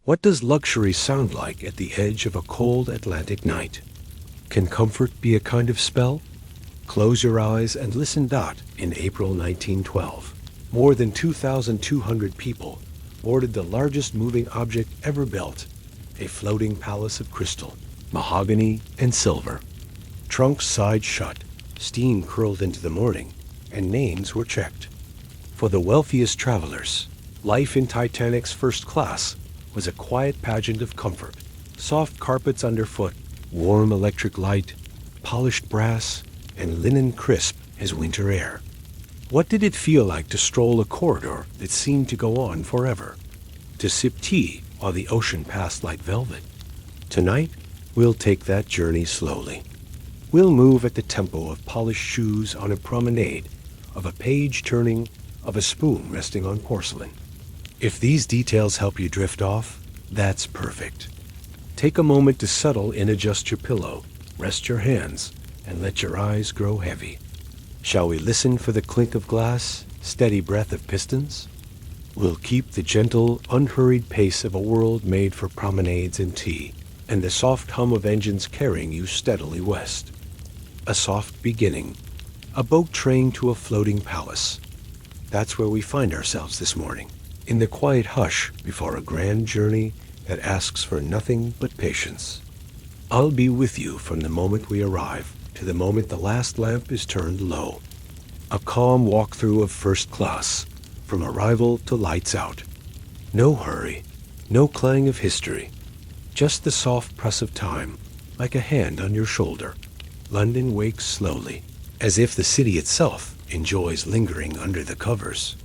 What does luxury sound like at the edge of a cold Atlantic night? Can comfort be a kind of spell? Close your eyes and listen. In April 1912, more than 2,200 people boarded the largest moving object ever built, a floating palace of crystal, mahogany, and silver. Trunks sighed shut, steam curled into the morning, and names were checked. For the wealthiest travelers, life in Titanic's first class was a quiet pageant of comfort. Soft carpets underfoot, warm electric light, polished brass, and linen crisp as winter air. What did it feel like to stroll a corridor that seemed to go on forever? To sip tea while the ocean passed like velvet? Tonight, we'll take that journey slowly. We'll move at the tempo of polished shoes on a promenade, of a page turning, of a spoon resting on porcelain. If these details help you drift off, that's perfect. Take a moment to settle and adjust your pillow, rest your hands, and let your eyes grow heavy. Shall we listen for the clink of glass, steady breath of pistons? We'll keep the gentle, unhurried pace of a world made for promenades and tea, and the soft hum of engines carrying you steadily west. A soft beginning, a boat train to a floating palace. That's where we find ourselves this morning, in the quiet hush before a grand journey that asks for nothing but patience. I'll be with you from the moment we arrive to the moment the last lamp is turned low. A calm walkthrough of first class, from arrival to lights out. No hurry, no clang of history, just the soft press of time, like a hand on your shoulder. London wakes slowly, as if the city itself enjoys lingering under the covers.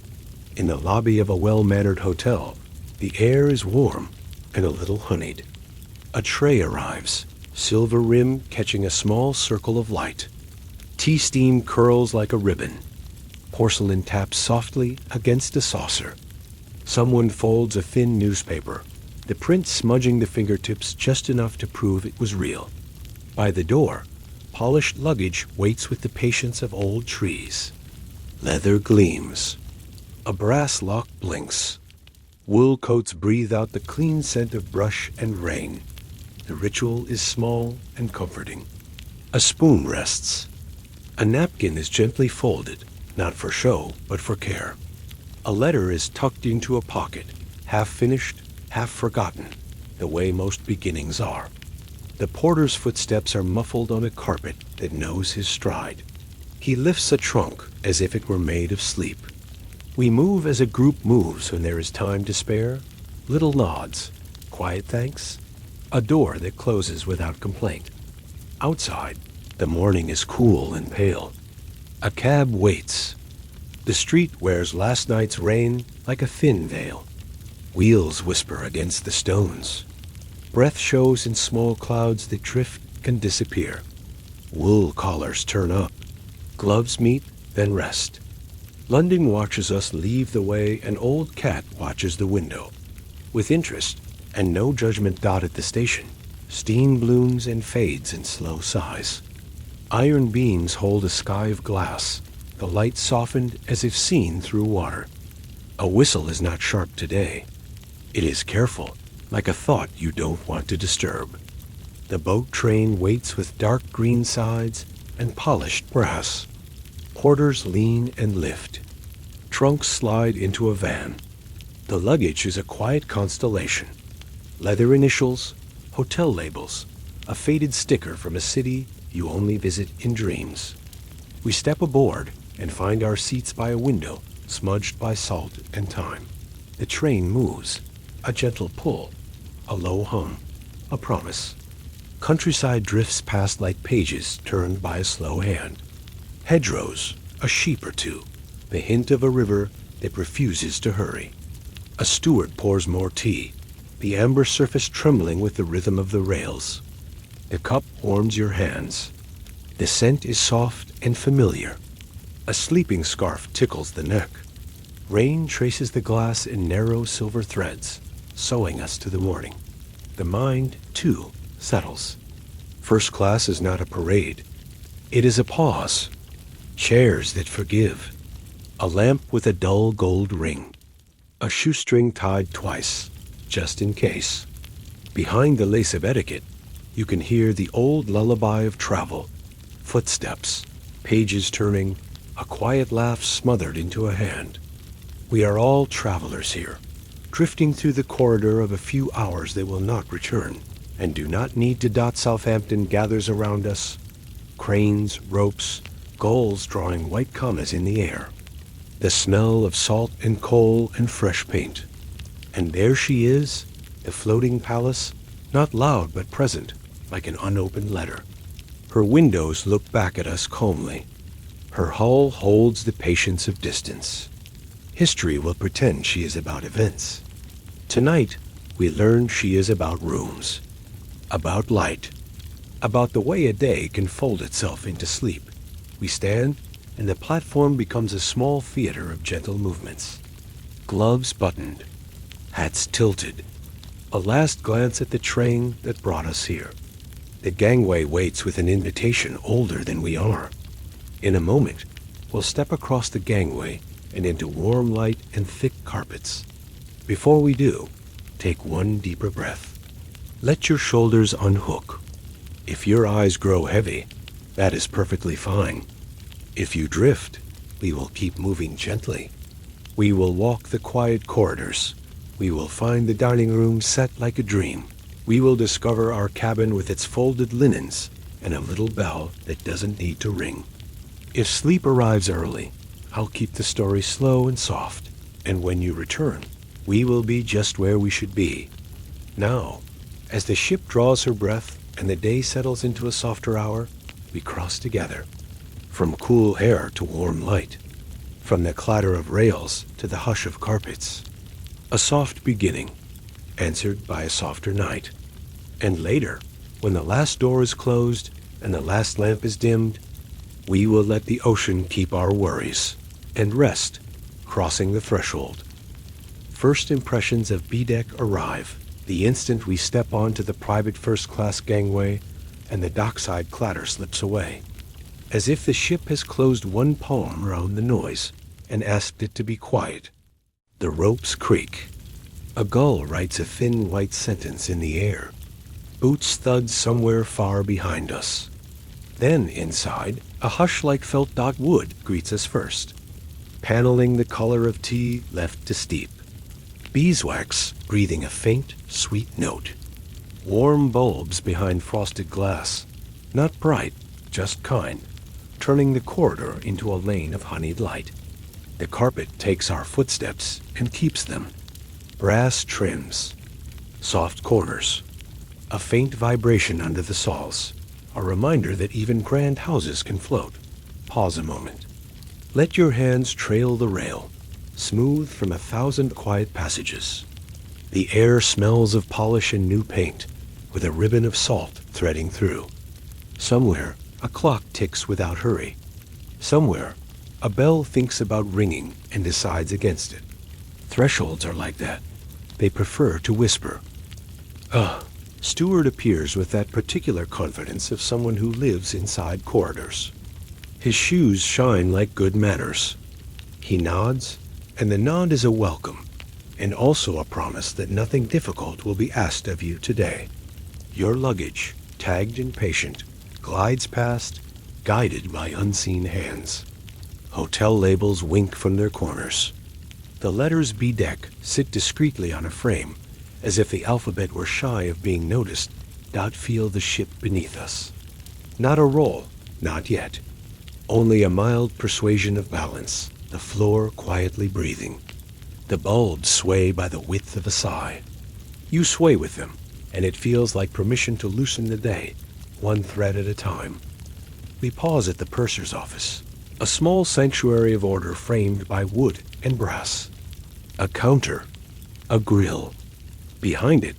In the lobby of a well-mannered hotel, the air is warm and a little honeyed. A tray arrives, silver rim catching a small circle of light. Tea steam curls like a ribbon. Porcelain taps softly against a saucer. Someone folds a thin newspaper, the print smudging the fingertips just enough to prove it was real. By the door, polished luggage waits with the patience of old trees. Leather gleams. A brass lock blinks. Wool coats breathe out the clean scent of brush and rain. The ritual is small and comforting. A spoon rests. A napkin is gently folded, not for show, but for care. A letter is tucked into a pocket, half finished, half forgotten, the way most beginnings are. The porter's footsteps are muffled on a carpet that knows his stride. He lifts a trunk as if it were made of sleep. We move as a group moves when there is time to spare. Little nods, quiet thanks, a door that closes without complaint. Outside, the morning is cool and pale. A cab waits. The street wears last night's rain like a thin veil. Wheels whisper against the stones. Breath shows in small clouds that drift and disappear. Wool collars turn up. Gloves meet, then rest. London watches us leave the way an old cat watches the window. With interest and no judgment. At the station, steam blooms and fades in slow sighs. Iron beams hold a sky of glass, the light softened as if seen through water. A whistle is not sharp today. It is careful, like a thought you don't want to disturb. The boat train waits with dark green sides and polished brass. Porters lean and lift. Trunks slide into a van. The luggage is a quiet constellation. Leather initials, hotel labels, a faded sticker from a city you only visit in dreams. We step aboard and find our seats by a window smudged by salt and time. The train moves, a gentle pull, a low hum, a promise. Countryside drifts past like pages turned by a slow hand. Hedgerows, a sheep or two, the hint of a river that refuses to hurry. A steward pours more tea, the amber surface trembling with the rhythm of the rails. The cup warms your hands. The scent is soft and familiar. A sleeping scarf tickles the neck. Rain traces the glass in narrow silver threads, sewing us to the morning. The mind, too, settles. First class is not a parade. It is a pause. Chairs that forgive. A lamp with a dull gold ring. A shoestring tied twice, just in case. Behind the lace of etiquette, you can hear the old lullaby of travel. Footsteps, pages turning, a quiet laugh smothered into a hand. We are all travelers here, drifting through the corridor of a few hours that will not return, and do not need to dot Southampton gathers around us. Cranes, ropes, gulls drawing white commas in the air. The smell of salt and coal and fresh paint. And there she is, the floating palace, not loud but present, like an unopened letter. Her windows look back at us calmly. Her hull holds the patience of distance. History will pretend she is about events. Tonight, we learn she is about rooms, about light, about the way a day can fold itself into sleep. We stand, and the platform becomes a small theater of gentle movements. Gloves buttoned, hats tilted. A last glance at the train that brought us here. The gangway waits with an invitation older than we are. In a moment, we'll step across the gangway and into warm light and thick carpets. Before we do, take one deeper breath. Let your shoulders unhook. If your eyes grow heavy, that is perfectly fine. If you drift, we will keep moving gently. We will walk the quiet corridors. We will find the dining room set like a dream. We will discover our cabin with its folded linens and a little bell that doesn't need to ring. If sleep arrives early, I'll keep the story slow and soft, and when you return, we will be just where we should be. Now, as the ship draws her breath and the day settles into a softer hour, we cross together, from cool air to warm light, from the clatter of rails to the hush of carpets. A soft beginning, answered by a softer night. And later, when the last door is closed and the last lamp is dimmed, we will let the ocean keep our worries and rest, crossing the threshold. First impressions of B-deck arrive the instant we step onto the private first-class gangway and the dockside clatter slips away, as if the ship has closed one palm around the noise and asked it to be quiet. The ropes creak. A gull writes a thin white sentence in the air. Boots thud somewhere far behind us. Then, inside, a hush like felt dogwood greets us first, paneling the color of tea left to steep. Beeswax breathing a faint, sweet note. Warm bulbs behind frosted glass, not bright, just kind, turning the corridor into a lane of honeyed light. The carpet takes our footsteps and keeps them. Brass trims, soft corners, a faint vibration under the soles, a reminder that even grand houses can float. Pause a moment. Let your hands trail the rail, smooth from 1,000 quiet passages. The air smells of polish and new paint, with a ribbon of salt threading through. Somewhere, a clock ticks without hurry. Somewhere, a bell thinks about ringing and decides against it. Thresholds are like that. They prefer to whisper. Steward appears with that particular confidence of someone who lives inside corridors. His shoes shine like good manners. He nods, and the nod is a welcome, and also a promise that nothing difficult will be asked of you today. Your luggage, tagged and patient, glides past, guided by unseen hands. Hotel labels wink from their corners. The letters B-deck sit discreetly on a frame, as if the alphabet were shy of being noticed. Feel the ship beneath us. Not a roll, not yet. Only a mild persuasion of balance, the floor quietly breathing. The bulbs sway by the width of a sigh. You sway with them, and it feels like permission to loosen the day, one thread at a time. We pause at the purser's office, a small sanctuary of order framed by wood and brass. A counter, a grill. Behind it,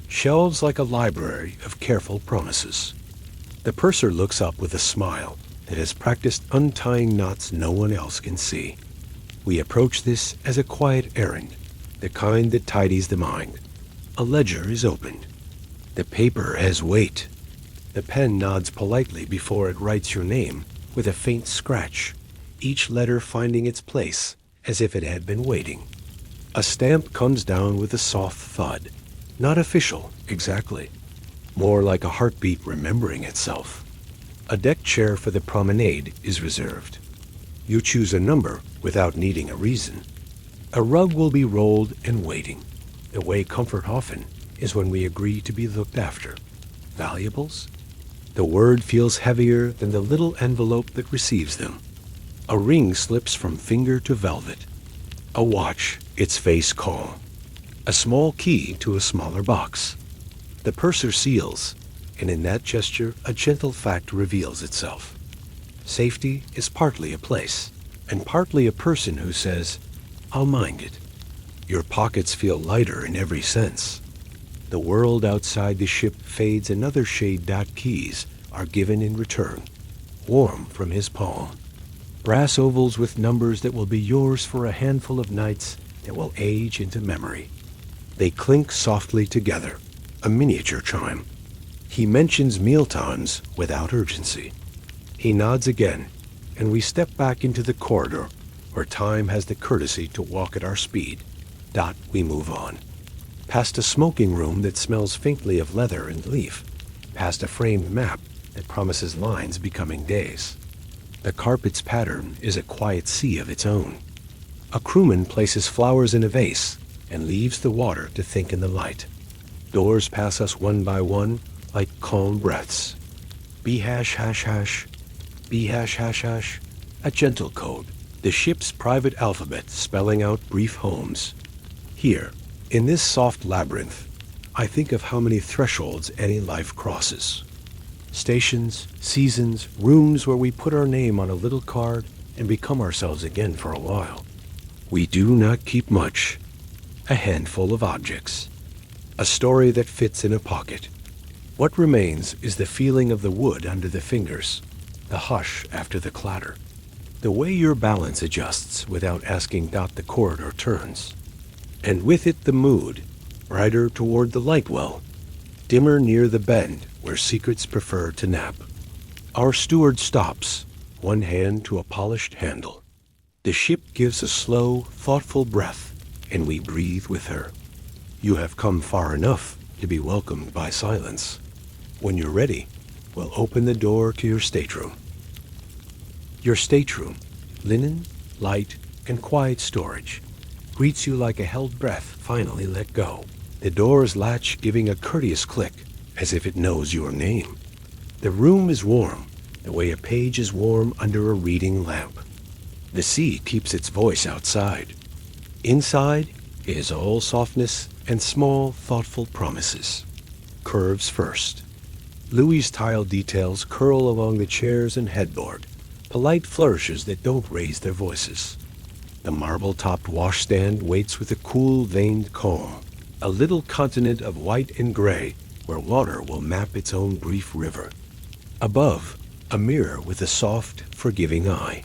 shelves like a library of careful promises. The purser looks up with a smile that has practiced untying knots no one else can see. We approach this as a quiet errand, the kind that tidies the mind. A ledger is opened. The paper has weight. The pen nods politely before it writes your name with a faint scratch, each letter finding its place as if it had been waiting. A stamp comes down with a soft thud, Not official, exactly. More like a heartbeat remembering itself. A deck chair for the promenade is reserved. You choose a number without needing a reason. A rug will be rolled and waiting. The way comfort often is when we agree to be looked after. Valuables? The word feels heavier than the little envelope that receives them. A ring slips from finger to velvet. A watch, its face calm. A small key to a smaller box. The purser seals, and in that gesture a gentle fact reveals itself. Safety is partly a place, and partly a person who says, "I'll mind it." Your pockets feel lighter in every sense. The world outside the ship fades another shade. Keys are given in return, warm from his palm. Brass ovals with numbers that will be yours for a handful of nights that will age into memory. They clink softly together, a miniature chime. He mentions mealtimes without urgency. He nods again, and we step back into the corridor where time has the courtesy to walk at our speed. We move on. Past a smoking room that smells faintly of leather and leaf. Past a framed map that promises lines becoming days. The carpet's pattern is a quiet sea of its own. A crewman places flowers in a vase and leaves the water to think in the light. Doors pass us one by one like calm breaths. B hash hash hash, B hash hash hash, a gentle code, the ship's private alphabet spelling out brief homes. Here, in this soft labyrinth, I think of how many thresholds any life crosses. Stations, seasons, rooms where we put our name on a little card and become ourselves again for a while. We do not keep much. A handful of objects. A story that fits in a pocket. What remains is the feeling of the wood under the fingers, the hush after the clatter, the way your balance adjusts without asking. The corridor turns. And with it the mood, brighter toward the light well, dimmer near the bend where secrets prefer to nap. Our steward stops, one hand to a polished handle. The ship gives a slow, thoughtful breath, and we breathe with her. You have come far enough to be welcomed by silence. When you're ready, we'll open the door to your stateroom. Your stateroom, linen, light, and quiet storage, greets you like a held breath finally let go. The door's latch giving a courteous click, as if it knows your name. The room is warm, the way a page is warm under a reading lamp. The sea keeps its voice outside. Inside is all softness and small, thoughtful promises. Curves first. Louis' tile details curl along the chairs and headboard, polite flourishes that don't raise their voices. The marble-topped washstand waits with a cool, veined calm, a little continent of white and gray where water will map its own brief river. Above, a mirror with a soft, forgiving eye.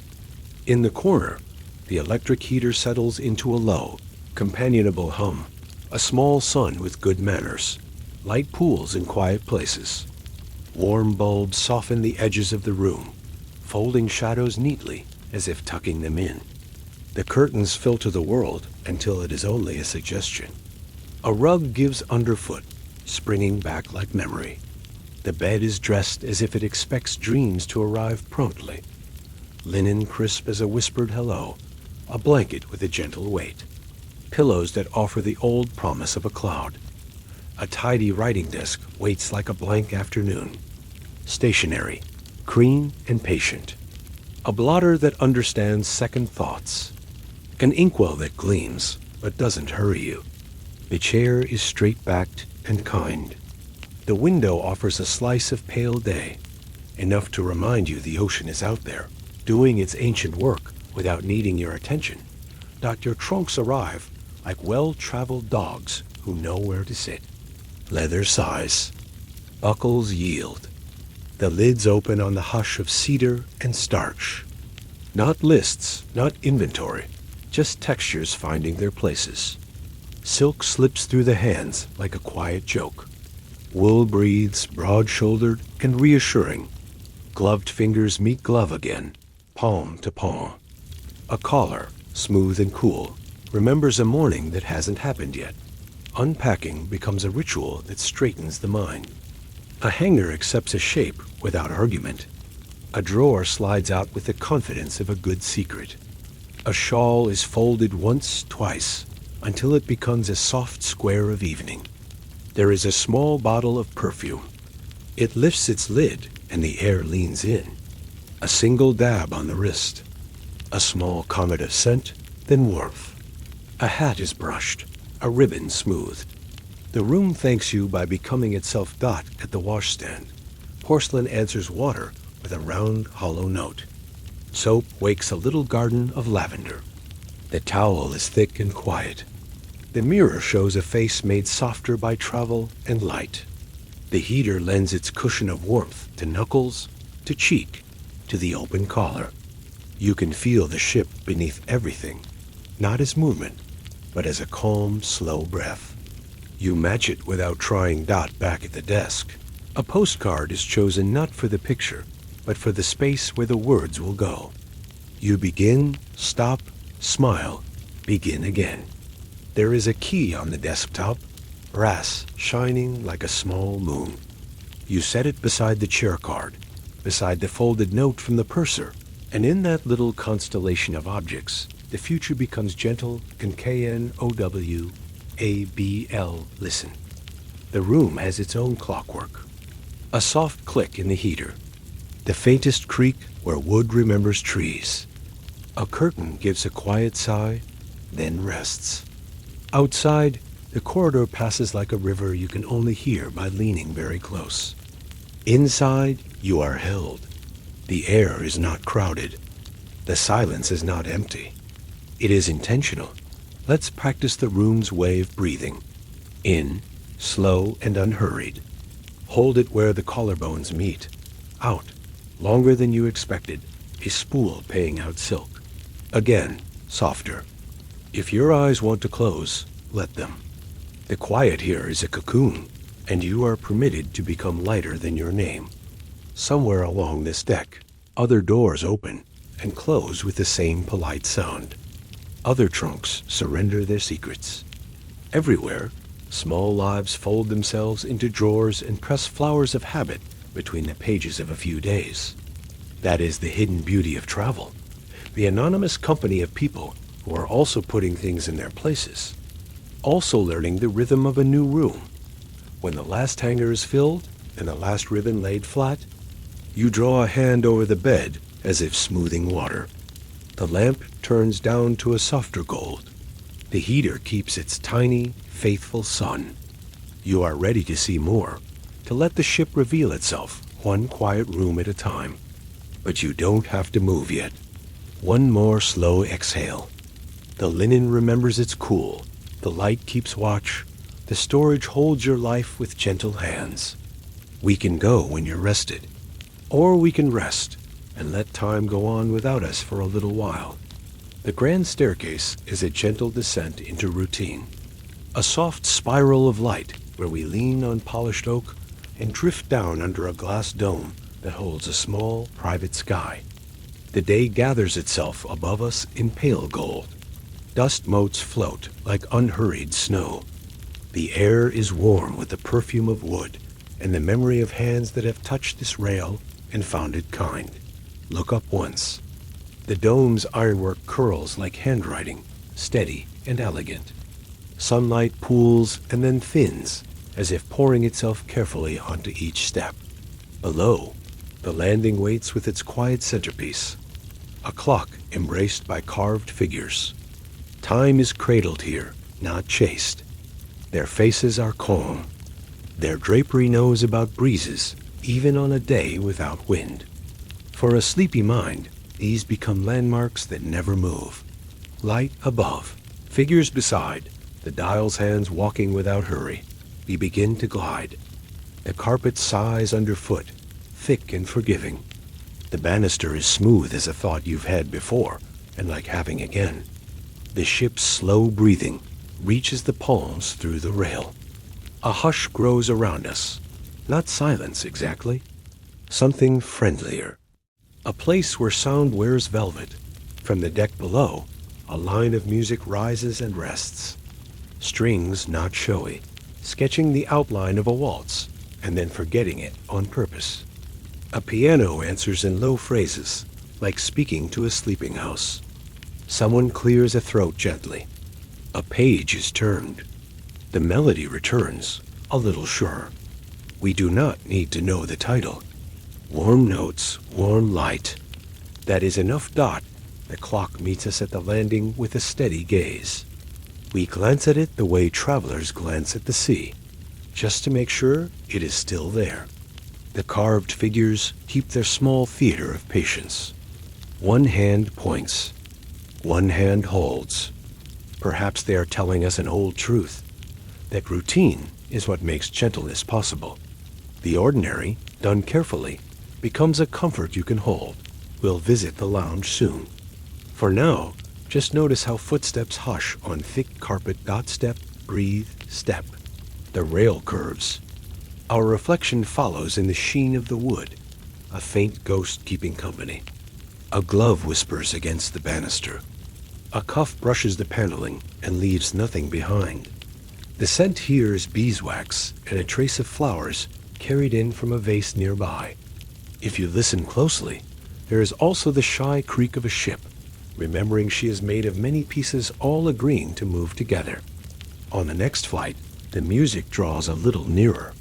In the corner, the electric heater settles into a low, companionable hum, a small sun with good manners, light pools in quiet places. Warm bulbs soften the edges of the room, folding shadows neatly as if tucking them in. The curtains filter the world until it is only a suggestion. A rug gives underfoot, springing back like memory. The bed is dressed as if it expects dreams to arrive promptly. Linen crisp as a whispered hello, a blanket with a gentle weight. Pillows that offer the old promise of a cloud. A tidy writing desk waits like a blank afternoon. Stationary, clean and patient. A blotter that understands second thoughts. An inkwell that gleams, but doesn't hurry you. The chair is straight-backed and kind. The window offers a slice of pale day, enough to remind you the ocean is out there, doing its ancient work without needing your attention. Your trunks arrive like well-traveled dogs who know where to sit. Leather sighs. Buckles yield. The lids open on the hush of cedar and starch. Not lists, not inventory, just textures finding their places. Silk slips through the hands like a quiet joke. Wool breathes, broad-shouldered and reassuring. Gloved fingers meet glove again, palm to palm. A collar, smooth and cool, remembers a morning that hasn't happened yet. Unpacking becomes a ritual that straightens the mind. A hanger accepts a shape without argument. A drawer slides out with the confidence of a good secret. A shawl is folded once, twice, until it becomes a soft square of evening. There is a small bottle of perfume. It lifts its lid and the air leans in. A single dab on the wrist. A small comet of scent, then warmth. A hat is brushed, a ribbon smoothed. The room thanks you by becoming itself dot at the washstand. Porcelain answers water with a round, hollow note. Soap wakes a little garden of lavender. The towel is thick and quiet. The mirror shows a face made softer by travel and light. The heater lends its cushion of warmth to knuckles, to cheek, to the open collar. You can feel the ship beneath everything, not as movement, but as a calm, slow breath. You match it without trying dot back at the desk. A postcard is chosen not for the picture, but for the space where the words will go. You begin, stop, smile, begin again. There is a key on the desktop, brass, shining like a small moon. You set it beside the chair card, beside the folded note from the purser, and in that little constellation of objects, the future becomes gentle and KNOW ABL, listen. The room has its own clockwork. A soft click in the heater. The faintest creak where wood remembers trees. A curtain gives a quiet sigh, then rests. Outside, the corridor passes like a river you can only hear by leaning very close. Inside, you are held. The air is not crowded. The silence is not empty. It is intentional. Let's practice the room's way of breathing. In, slow and unhurried. Hold it where the collarbones meet. Out, longer than you expected, a spool paying out silk. Again, softer. If your eyes want to close, let them. The quiet here is a cocoon, and you are permitted to become lighter than your name. Somewhere along this deck, other doors open and close with the same polite sound. Other trunks surrender their secrets. Everywhere, small lives fold themselves into drawers and press flowers of habit between the pages of a few days. That is the hidden beauty of travel. The anonymous company of people who are also putting things in their places, also learning the rhythm of a new room. When the last hanger is filled and the last ribbon laid flat, you draw a hand over the bed as if smoothing water. The lamp turns down to a softer gold. The heater keeps its tiny, faithful sun. You are ready to see more, to let the ship reveal itself, one quiet room at a time. But you don't have to move yet. One more slow exhale. The linen remembers its cool. The light keeps watch. The storage holds your life with gentle hands. We can go when you're rested. Or we can rest and let time go on without us for a little while. The grand staircase is a gentle descent into routine. A soft spiral of light where we lean on polished oak and drift down under a glass dome that holds a small, private sky. The day gathers itself above us in pale gold. Dust motes float like unhurried snow. The air is warm with the perfume of wood and the memory of hands that have touched this rail and found it kind. Look up once. The dome's ironwork curls like handwriting, steady and elegant. Sunlight pools and then thins, as if pouring itself carefully onto each step. Below, the landing waits with its quiet centerpiece, a clock embraced by carved figures. Time is cradled here, not chased. Their faces are calm. Their drapery knows about breezes, even on a day without wind. For a sleepy mind, these become landmarks that never move. Light above, figures beside, the dial's hands walking without hurry. We begin to glide. The carpet sighs underfoot, thick and forgiving. The banister is smooth as a thought you've had before, and like having again. The ship's slow breathing reaches the palms through the rail. A hush grows around us. Not silence exactly. Something friendlier. A place where sound wears velvet. From the deck below, a line of music rises and rests. strings not showy, sketching the outline of a waltz, and then forgetting it on purpose. A piano answers in low phrases, like speaking to a sleeping house. Someone clears a throat gently. A page is turned. The melody returns, a little surer. We do not need to know the title. Warm notes, warm light. That is enough. The clock meets us at the landing with a steady gaze. We glance at it the way travelers glance at the sea, just to make sure it is still there. The carved figures keep their small theater of patience. One hand points. One hand holds. Perhaps they are telling us an old truth, that routine is what makes gentleness possible. The ordinary, done carefully, becomes a comfort you can hold. We'll visit the lounge soon. For now, just notice how footsteps hush on thick carpet. Step, breathe, step. The rail curves. Our reflection follows in the sheen of the wood, a faint ghost keeping company. A glove whispers against the banister. A cuff brushes the paneling and leaves nothing behind. The scent here is beeswax and a trace of flowers carried in from a vase nearby. If you listen closely, there is also the shy creak of a ship, remembering she is made of many pieces all agreeing to move together. On the next flight, the music draws a little nearer.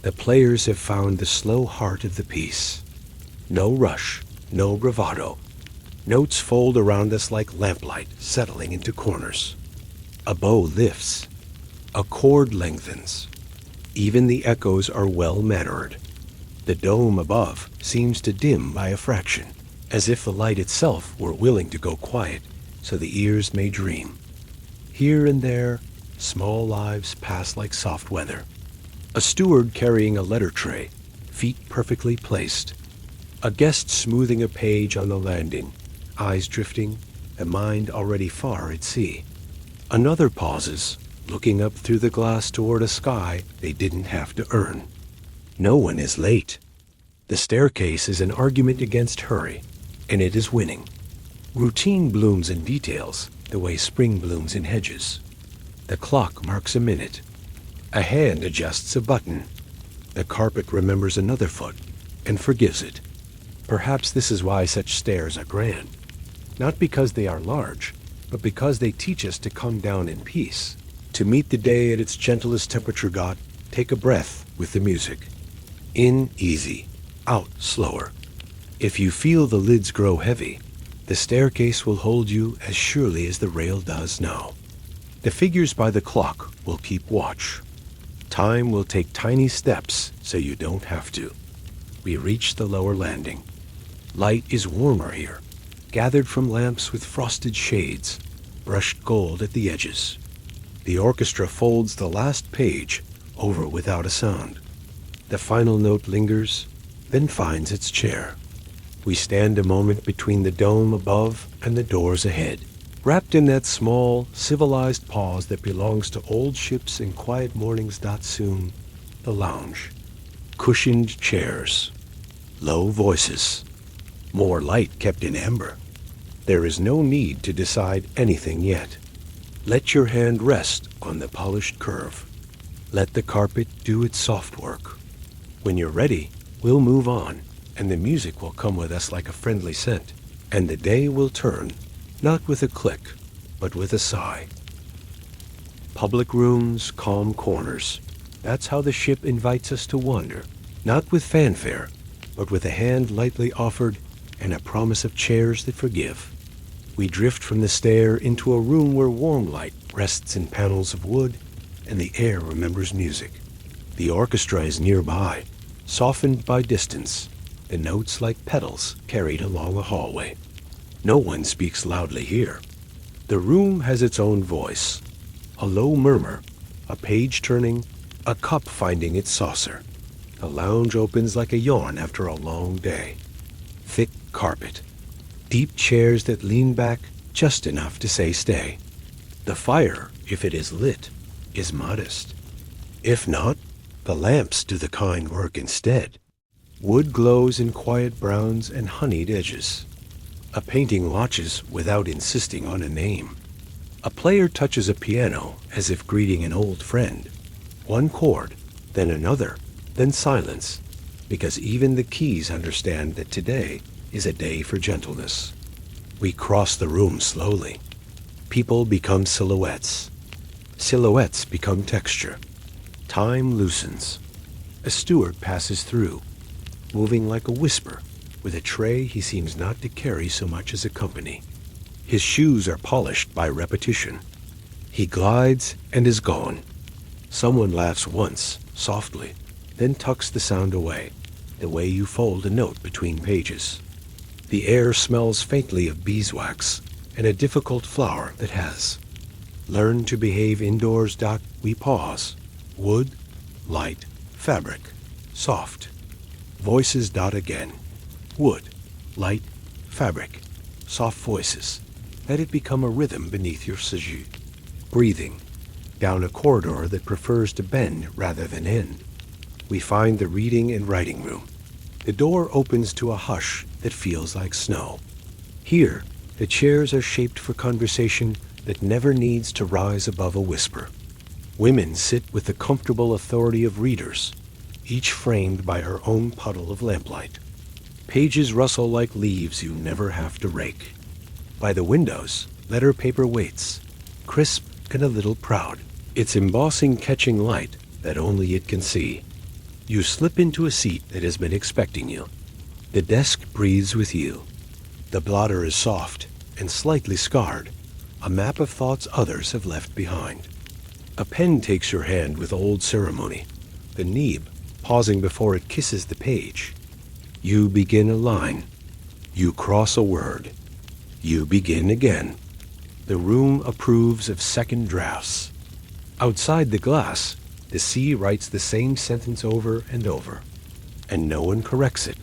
The players have found the slow heart of the piece. No rush, no bravado. Notes fold around us like lamplight settling into corners. A bow lifts. A chord lengthens. Even the echoes are well-mannered. The dome above seems to dim by a fraction, as if the light itself were willing to go quiet so the ears may dream. Here and there, small lives pass like soft weather. A steward carrying a letter tray, feet perfectly placed. A guest smoothing a page on the landing, eyes drifting, a mind already far at sea. Another pauses, looking up through the glass toward a sky they didn't have to earn. No one is late. The staircase is an argument against hurry, and it is winning. Routine blooms in details, the way spring blooms in hedges. The clock marks a minute. A hand adjusts a button. The carpet remembers another foot and forgives it. Perhaps this is why such stairs are grand. Not because they are large, but because they teach us to come down in peace. To meet the day at its gentlest temperature. Take a breath with the music. In easy, out slower. If you feel the lids grow heavy, the staircase will hold you as surely as the rail does now. The figures by the clock will keep watch. Time will take tiny steps so you don't have to. We reach the lower landing. Light is warmer here, gathered from lamps with frosted shades, brushed gold at the edges. The orchestra folds the last page over without a sound. The final note lingers, then finds its chair. We stand a moment between the dome above and the doors ahead, wrapped in that small, civilized pause that belongs to old ships and quiet mornings. Soon, the lounge. Cushioned chairs. Low voices. More light kept in amber. There is no need to decide anything yet. Let your hand rest on the polished curve. Let the carpet do its soft work. When you're ready, we'll move on, and the music will come with us like a friendly scent, and the day will turn, not with a click, but with a sigh. Public rooms, calm corners. That's how the ship invites us to wander, not with fanfare, but with a hand lightly offered and a promise of chairs that forgive. We drift from the stair into a room where warm light rests in panels of wood, and the air remembers music. The orchestra is nearby, softened by distance, the notes like petals carried along a hallway. No one speaks loudly here. The room has its own voice, a low murmur, a page turning, a cup finding its saucer. The lounge opens like a yawn after a long day. Thick carpet, deep chairs that lean back just enough to say stay. The fire, if it is lit, is modest. If not, the lamps do the kind work instead. Wood glows in quiet browns and honeyed edges. A painting watches without insisting on a name. A player touches a piano as if greeting an old friend. One chord, then another, then silence, because even the keys understand that today is a day for gentleness. We cross the room slowly. People become silhouettes. Silhouettes become texture. Time loosens. A steward passes through, moving like a whisper, with a tray he seems not to carry so much as a company. His shoes are polished by repetition. He glides and is gone. Someone laughs once, softly, then tucks the sound away, the way you fold a note between pages. The air smells faintly of beeswax and a difficult flower that has learned to behave indoors. We pause. Wood, light, fabric, soft. Voices. Again. Wood, light, fabric, soft voices. Let it become a rhythm beneath your séjour. Breathing. Down a corridor that prefers to bend rather than end. We find the reading and writing room. The door opens to a hush that feels like snow. Here, the chairs are shaped for conversation that never needs to rise above a whisper. Women sit with the comfortable authority of readers, each framed by her own puddle of lamplight. Pages rustle like leaves you never have to rake. By the windows, letter paper waits, crisp and a little proud, its embossing catching light that only it can see. You slip into a seat that has been expecting you. The desk breathes with you. The blotter is soft and slightly scarred, a map of thoughts others have left behind. A pen takes your hand with old ceremony, the neeb pausing before it kisses the page. You begin a line. You cross a word. You begin again. The room approves of second drafts. Outside the glass, the sea writes the same sentence over and over, and no one corrects it.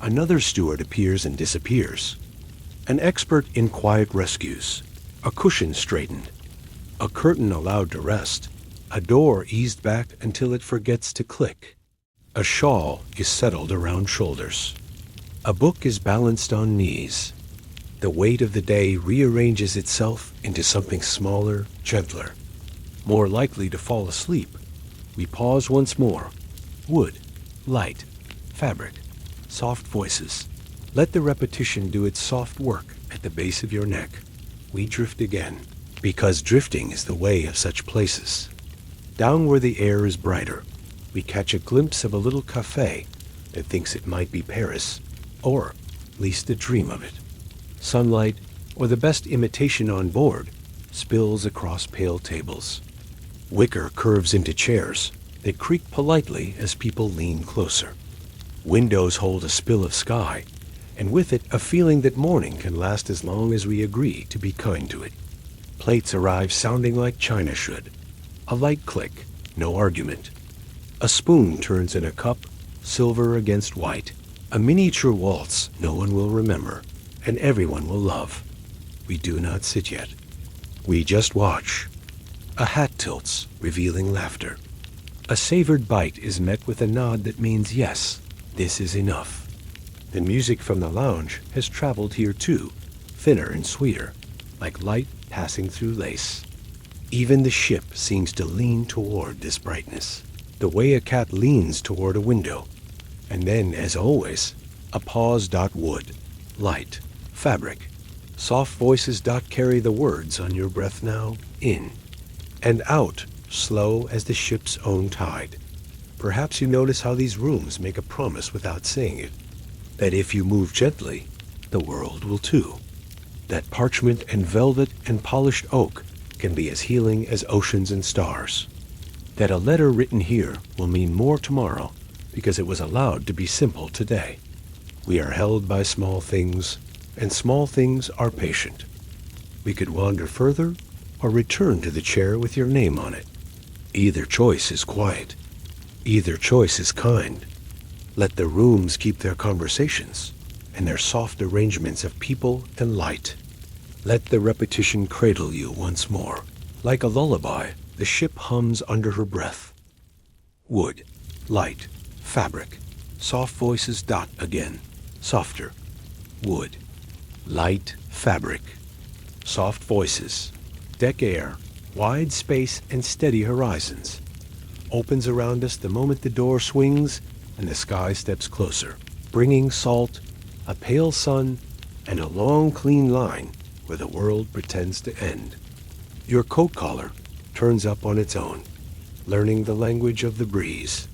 Another steward appears and disappears. An expert in quiet rescues. A cushion straightened. A curtain allowed to rest. A door eased back until it forgets to click. A shawl is settled around shoulders. A book is balanced on knees. The weight of the day rearranges itself into something smaller, gentler. More likely to fall asleep. We pause once more. Wood, light, fabric, soft voices. Let the repetition do its soft work at the base of your neck. We drift again, because drifting is the way of such places. Down where the air is brighter, we catch a glimpse of a little café that thinks it might be Paris, or at least a dream of it. Sunlight, or the best imitation on board, spills across pale tables. Wicker curves into chairs that creak politely as people lean closer. Windows hold a spill of sky, and with it a feeling that morning can last as long as we agree to be kind to it. Plates arrive sounding like china should. A light click, no argument. A spoon turns in a cup, silver against white. A miniature waltz no one will remember, and everyone will love. We do not sit yet. We just watch. A hat tilts, revealing laughter. A savored bite is met with a nod that means yes, this is enough. The music from the lounge has traveled here too, thinner and sweeter, like light passing through lace. Even the ship seems to lean toward this brightness, the way a cat leans toward a window. And then, as always, a pause. Wood, light, fabric, soft voices. Carry the words on your breath now, in and out, slow as the ship's own tide. Perhaps you notice how these rooms make a promise without saying it, that if you move gently, the world will too. That parchment and velvet and polished oak can be as healing as oceans and stars. That a letter written here will mean more tomorrow because it was allowed to be simple today. We are held by small things, and small things are patient. We could wander further or return to the chair with your name on it. Either choice is quiet. Either choice is kind. Let the rooms keep their conversations and their soft arrangements of people and light. Let the repetition cradle you once more. Like a lullaby, the ship hums under her breath. Wood, light, fabric, soft voices. Again, softer. Wood, light, fabric, soft voices. Deck air, wide space and steady horizons. Opens around us the moment the door swings and the sky steps closer, bringing salt, a pale sun, and a long clean line where the world pretends to end. Your coat collar turns up on its own, learning the language of the breeze.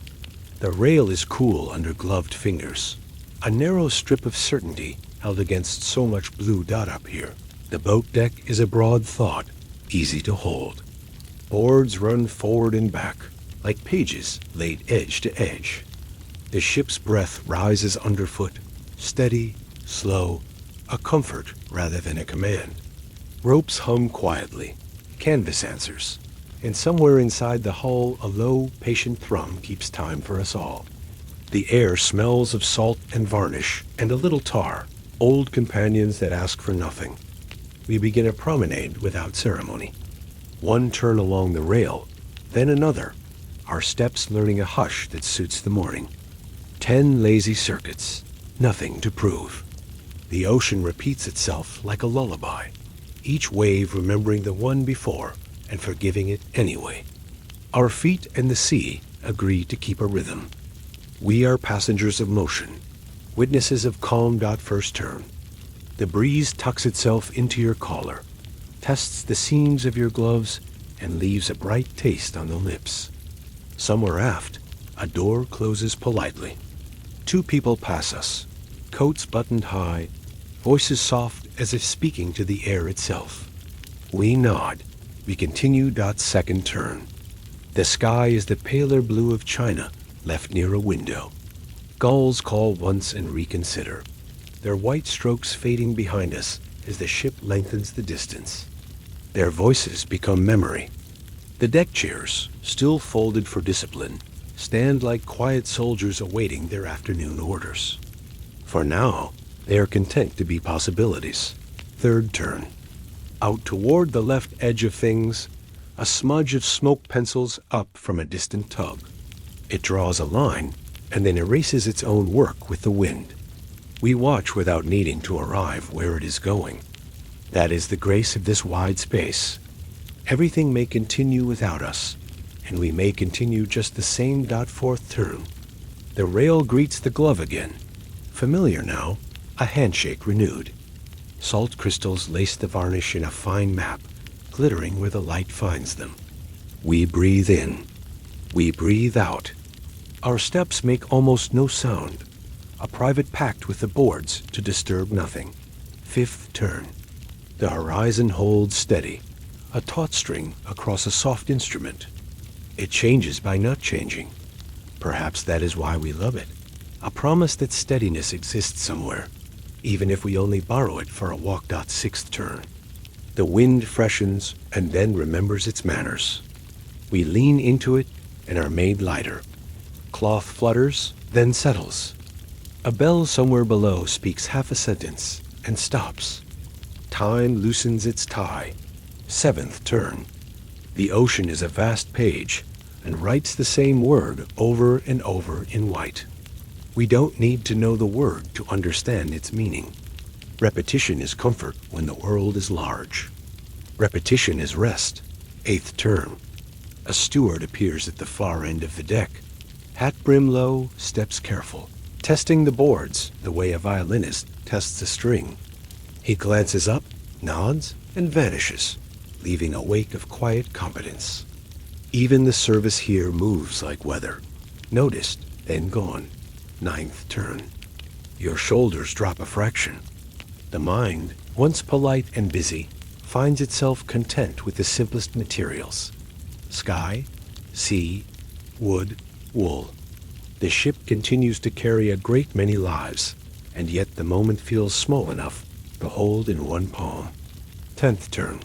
The rail is cool under gloved fingers, a narrow strip of certainty held against so much blue dot up here. The boat deck is a broad thought, easy to hold. Boards run forward and back, like pages laid edge to edge. The ship's breath rises underfoot, steady, slow, a comfort rather than a command. Ropes hum quietly, canvas answers, and somewhere inside the hull a low, patient thrum keeps time for us all. The air smells of salt and varnish and a little tar, old companions that ask for nothing. We begin a promenade without ceremony. One turn along the rail, then another, our steps learning a hush that suits the morning. 10 lazy circuits, nothing to prove. The ocean repeats itself like a lullaby, each wave remembering the one before and forgiving it anyway. Our feet and the sea agree to keep a rhythm. We are passengers of motion, witnesses of calm. First turn. The breeze tucks itself into your collar, tests the seams of your gloves, and leaves a bright taste on the lips. Somewhere aft, a door closes politely. 2 people pass us, coats buttoned high, voices soft as if speaking to the air itself. We nod. We continue. Second turn. The sky is the paler blue of china left near a window. Gulls call once and reconsider, their white strokes fading behind us as the ship lengthens the distance. Their voices become memory. The deck chairs, still folded for discipline, stand like quiet soldiers awaiting their afternoon orders. For now, they are content to be possibilities. Third turn. Out toward the left edge of things, a smudge of smoke pencils up from a distant tug. It draws a line and then erases its own work with the wind. We watch without needing to arrive where it is going. That is the grace of this wide space. Everything may continue without us, and we may continue just the same. Fourth turn. The rail greets the glove again. Familiar now, a handshake renewed. Salt crystals lace the varnish in a fine map, glittering where the light finds them. We breathe in. We breathe out. Our steps make almost no sound, a private pact with the boards to disturb nothing. Fifth turn. The horizon holds steady, a taut string across a soft instrument. It changes by not changing. Perhaps that is why we love it, a promise that steadiness exists somewhere, even if we only borrow it for a walk. Sixth turn. The wind freshens and then remembers its manners. We lean into it and are made lighter. Cloth flutters, then settles. A bell somewhere below speaks half a sentence and stops. Time loosens its tie. Seventh turn. The ocean is a vast page and writes the same word over and over in white. We don't need to know the word to understand its meaning. Repetition is comfort when the world is large. Repetition is rest. Eighth turn. A steward appears at the far end of the deck. Hat brim low, steps careful, testing the boards the way a violinist tests a string. He glances up, nods, and vanishes, leaving a wake of quiet competence. Even the service here moves like weather. Noticed, then gone. Ninth turn. Your shoulders drop a fraction. The mind, once polite and busy, finds itself content with the simplest materials. Sky, sea, wood, wool. The ship continues to carry a great many lives, and yet the moment feels small enough to hold in one palm. 10th turn.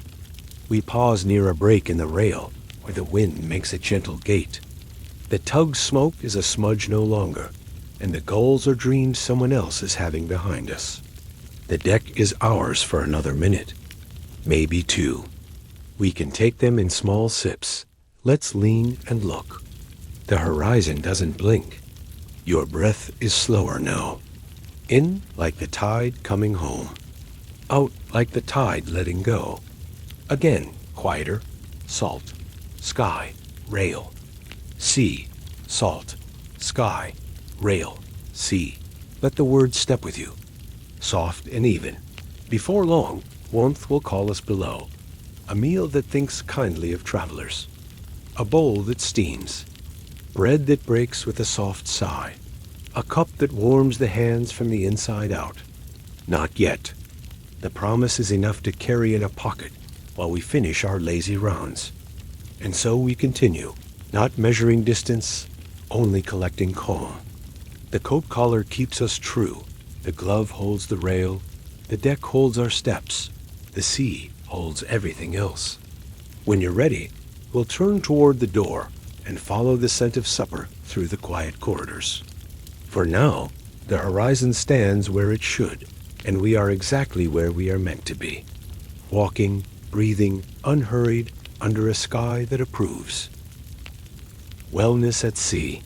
We pause near a break in the rail where the wind makes a gentle gait. The tug's smoke is a smudge no longer, and the gulls are dreamed someone else is having behind us. The deck is ours for another minute, maybe 2. We can take them in small sips. Let's lean and look. The horizon doesn't blink. Your breath is slower now. In like the tide coming home. Out like the tide letting go. Again, Quieter, salt, sky, rail. Sea, salt, sky, rail, sea. Let the words step with you, soft and even. Before long, warmth will call us below. A meal that thinks kindly of travelers. A bowl that steams. Bread that breaks with a soft sigh. A cup that warms the hands from the inside out. Not yet. The promise is enough to carry in a pocket while we finish our lazy rounds. And so we continue, not measuring distance, only collecting calm. The coat collar keeps us true. The glove holds the rail. The deck holds our steps. The sea holds everything else. When you're ready, we'll turn toward the door and follow the scent of supper through the quiet corridors. For now, the horizon stands where it should, and we are exactly where we are meant to be. Walking, breathing, unhurried, under a sky that approves. Wellness at sea,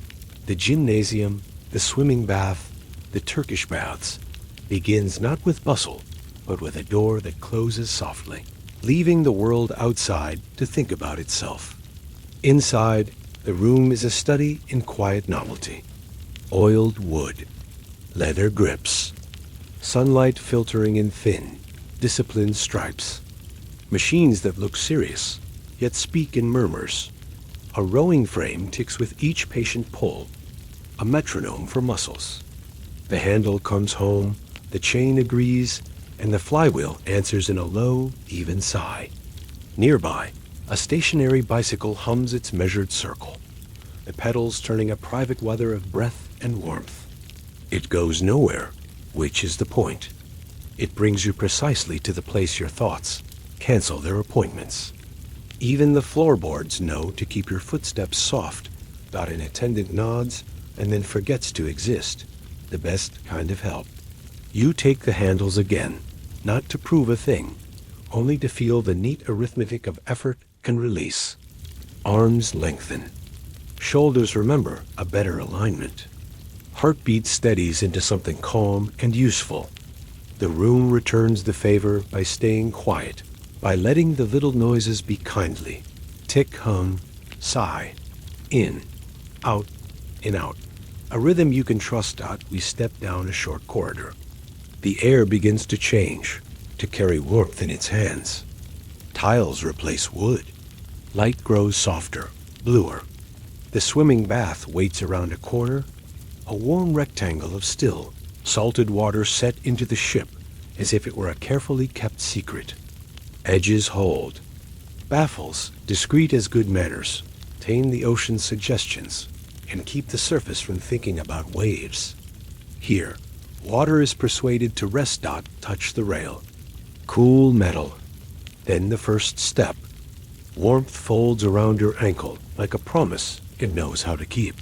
the gymnasium, the swimming bath, the Turkish baths, begins not with bustle, but with a door that closes softly, leaving the world outside to think about itself. Inside, the room is a study in quiet novelty. Oiled wood, leather grips, sunlight filtering in thin, disciplined stripes, machines that look serious, yet speak in murmurs. A rowing frame ticks with each patient pull, a metronome for muscles. The handle comes home, the chain agrees, and the flywheel answers in a low, even sigh. Nearby, a stationary bicycle hums its measured circle, the pedals turning a private weather of breath and warmth. It goes nowhere, which is the point. It brings you precisely to the place your thoughts cancel their appointments. Even the floorboards know to keep your footsteps soft, that an attendant nods and then forgets to exist, the best kind of help. You take the handles again, not to prove a thing, only to feel the neat arithmetic of effort and release. Arms lengthen. Shoulders remember a better alignment. Heartbeat steadies into something calm and useful. The room returns the favor by staying quiet, by letting the little noises be kindly. Tick, hum, sigh, in, out, in, out. A rhythm you can trust. We step down a short corridor. The air begins to change, to carry warmth in its hands. Tiles replace wood. Light grows softer, bluer. The swimming bath waits around a corner, a warm rectangle of still, salted water set into the ship as if it were a carefully kept secret. Edges hold. Baffles, discreet as good manners, tame the ocean's suggestions and keep the surface from thinking about waves. Here, water is persuaded to rest. Touch the rail. Cool metal. Then the first step. Warmth folds around your ankle like a promise it knows how to keep.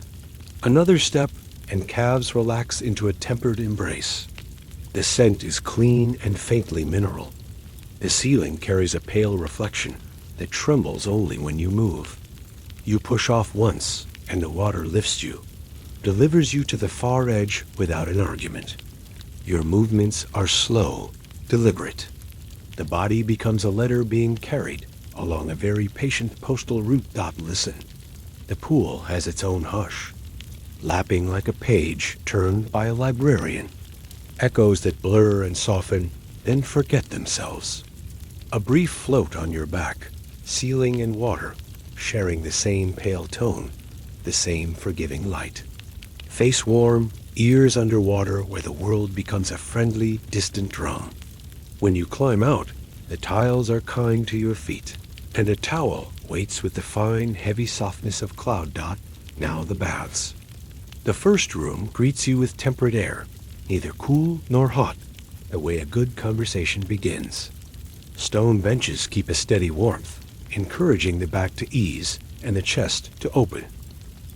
Another step, and calves relax into a tempered embrace. The scent is clean and faintly mineral. The ceiling carries a pale reflection that trembles only when you move. You push off once, and the water lifts you, delivers you to the far edge without an argument. Your movements are slow, deliberate. The body becomes a letter being carried along a very patient postal route. Listen. The pool has its own hush, lapping like a page turned by a librarian. Echoes that blur and soften, then forget themselves. A brief float on your back, ceiling and water, sharing the same pale tone, the same forgiving light. Face warm, ears underwater where the world becomes a friendly, distant drum. When you climb out, the tiles are kind to your feet, and a towel waits with the fine, heavy softness of cloud. Now the baths. The first room greets you with temperate air, neither cool nor hot, the way a good conversation begins. Stone benches keep a steady warmth, encouraging the back to ease and the chest to open.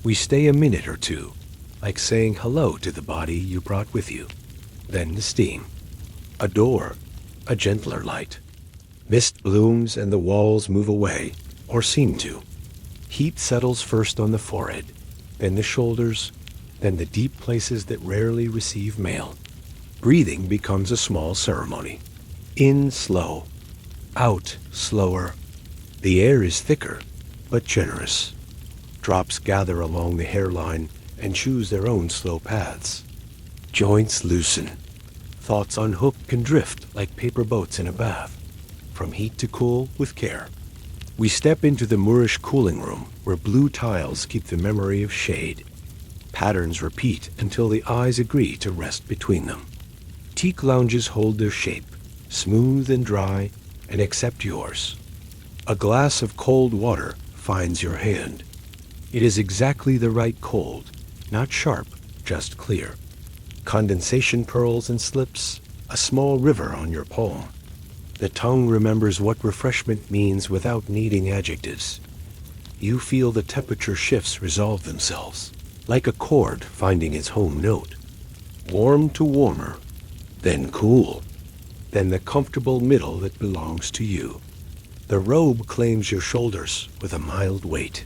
We stay a minute or two, like saying hello to the body you brought with you. Then the steam. A door, a gentler light. Mist blooms and the walls move away, or seem to. Heat settles first on the forehead, then the shoulders, then the deep places that rarely receive mail. Breathing becomes a small ceremony. In slow, out slower, The air is thicker, but generous. Drops gather along the hairline and choose their own slow paths. Joints loosen. Thoughts unhooked can drift like paper boats in a bath, from heat to cool with care. We step into the Moorish cooling room where blue tiles keep the memory of shade. Patterns repeat until the eyes agree to rest between them. Teak lounges hold their shape, smooth and dry, and accept yours. A glass of cold water finds your hand. It is exactly the right cold, not sharp, just clear. Condensation pearls and slips, a small river on your palm. The tongue remembers what refreshment means without needing adjectives. You feel the temperature shifts resolve themselves, like a chord finding its home note. Warm to warmer, then cool, then the comfortable middle that belongs to you. The robe claims your shoulders with a mild weight.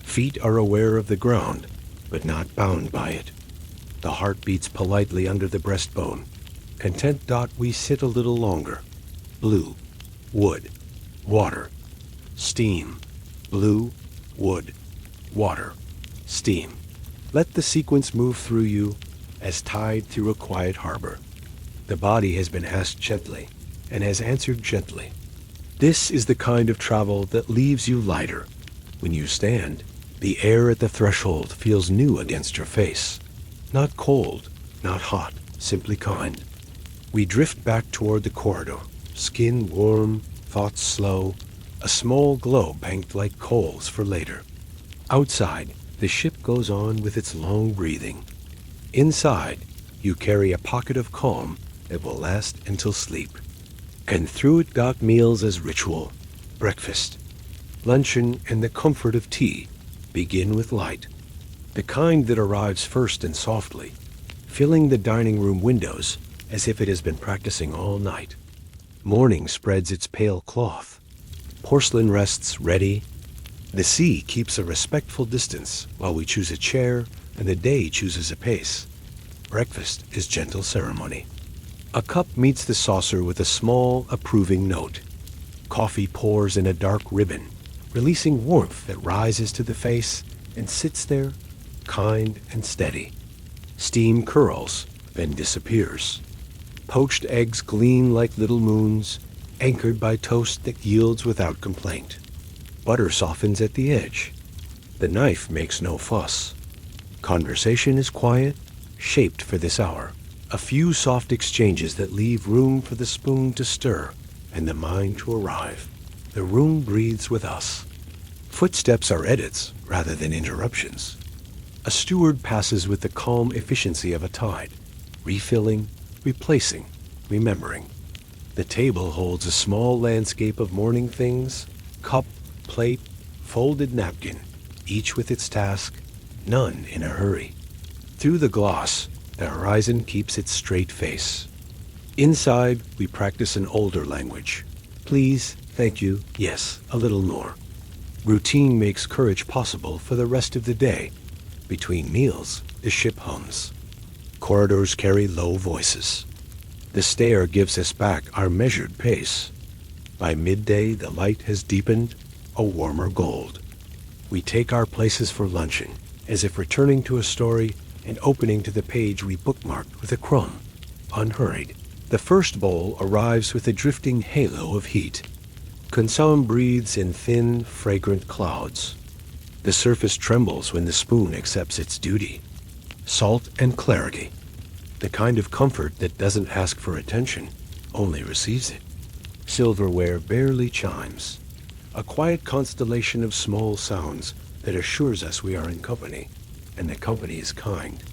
Feet are aware of the ground, but not bound by it. The heart beats politely under the breastbone. Content. We sit a little longer. Blue, wood, water, steam. Blue, wood, water, steam. Let the sequence move through you as tide through a quiet harbor. The body has been asked gently and has answered gently. This is the kind of travel that leaves you lighter. When you stand, the air at the threshold feels new against your face. Not cold, not hot, simply kind. We drift back toward the corridor, skin warm, thoughts slow, a small glow banked like coals for later. Outside, the ship goes on with its long breathing. Inside, you carry a pocket of calm that will last until sleep. And through it got meals as ritual, breakfast, luncheon, and the comfort of tea begin with light, the kind that arrives first and softly, filling the dining room windows as if it has been practicing all night. Morning spreads its pale cloth. Porcelain rests ready. The sea keeps a respectful distance while we choose a chair and the day chooses a pace. Breakfast is gentle ceremony. A cup meets the saucer with a small, approving note. Coffee pours in a dark ribbon, releasing warmth that rises to the face and sits there, kind and steady. Steam curls, then disappears. Poached eggs gleam like little moons, anchored by toast that yields without complaint. Butter softens at the edge. The knife makes no fuss. Conversation is quiet, shaped for this hour. A few soft exchanges that leave room for the spoon to stir and the mind to arrive. The room breathes with us. Footsteps are edits rather than interruptions. A steward passes with the calm efficiency of a tide, refilling, replacing, remembering. The table holds a small landscape of morning things, cup, plate, folded napkin, each with its task, none in a hurry. Through the gloss, the horizon keeps its straight face. Inside, we practice an older language. Please, thank you, yes, a little more. Routine makes courage possible for the rest of the day. Between meals, the ship hums. Corridors carry low voices. The stair gives us back our measured pace. By midday, the light has deepened, a warmer gold. We take our places for luncheon, as if returning to a story and opening to the page we bookmarked with a crumb, unhurried. The first bowl arrives with a drifting halo of heat. Consomme breathes in thin, fragrant clouds. The surface trembles when the spoon accepts its duty. Salt and clarity. The kind of comfort that doesn't ask for attention, only receives it. Silverware barely chimes. A quiet constellation of small sounds that assures us we are in company, and the company is kind.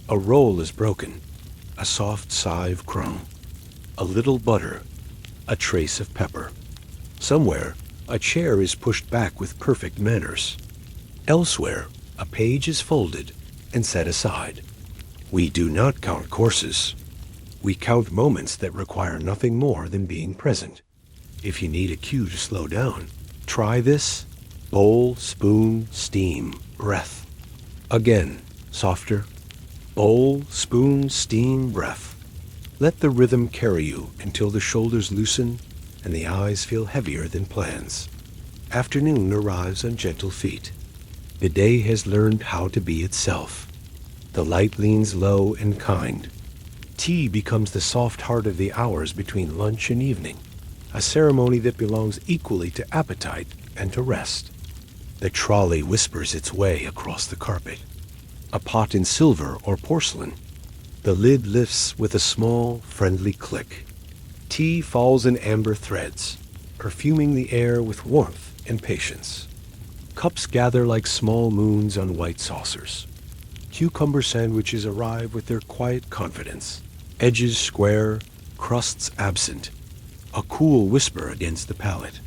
A roll is broken, a soft sigh of crumb, a little butter, a trace of pepper. Somewhere, a chair is pushed back with perfect manners. Elsewhere, a page is folded and set aside. We do not count courses. We count moments that require nothing more than being present. If you need a cue to slow down, try this: bowl, spoon, steam, breath. Again, softer. Bowl, spoon, steam, breath. Let the rhythm carry you until the shoulders loosen and the eyes feel heavier than plans. Afternoon arrives on gentle feet. The day has learned how to be itself. The light leans low and kind. Tea becomes the soft heart of the hours between lunch and evening, a ceremony that belongs equally to appetite and to rest. The trolley whispers its way across the carpet. A pot in silver or porcelain. The lid lifts with a small, friendly click. Tea falls in amber threads, perfuming the air with warmth and patience. Cups gather like small moons on white saucers. Cucumber sandwiches arrive with their quiet confidence, edges square, crusts absent, a cool whisper against the palate.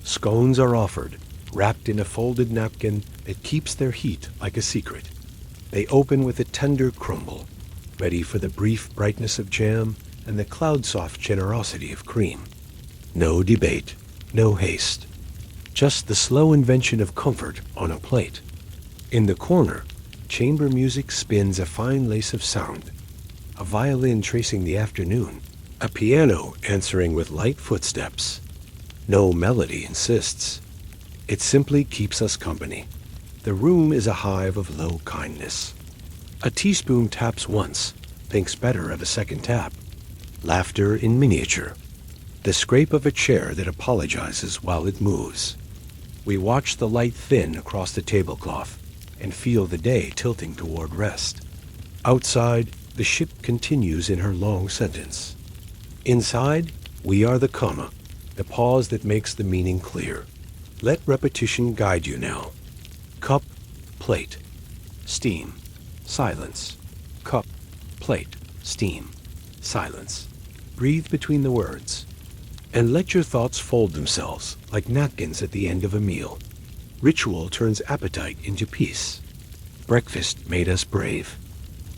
Scones are offered, wrapped in a folded napkin that keeps their heat like a secret. They open with a tender crumble, ready for the brief brightness of jam and the cloud-soft generosity of cream. No debate, no haste. Just the slow invention of comfort on a plate. In the corner, chamber music spins a fine lace of sound. A violin tracing the afternoon. A piano answering with light footsteps. No melody insists. It simply keeps us company. The room is a hive of low kindness. A teaspoon taps once, thinks better of a second tap. Laughter in miniature. The scrape of a chair that apologizes while it moves. We watch the light thin across the tablecloth and feel the day tilting toward rest. Outside, the ship continues in her long sentence. Inside, we are the comma, the pause that makes the meaning clear. Let repetition guide you now. Cup, plate, steam, silence. Cup, plate, steam, silence. Breathe between the words. And let your thoughts fold themselves like napkins at the end of a meal. Ritual turns appetite into peace. Breakfast made us brave.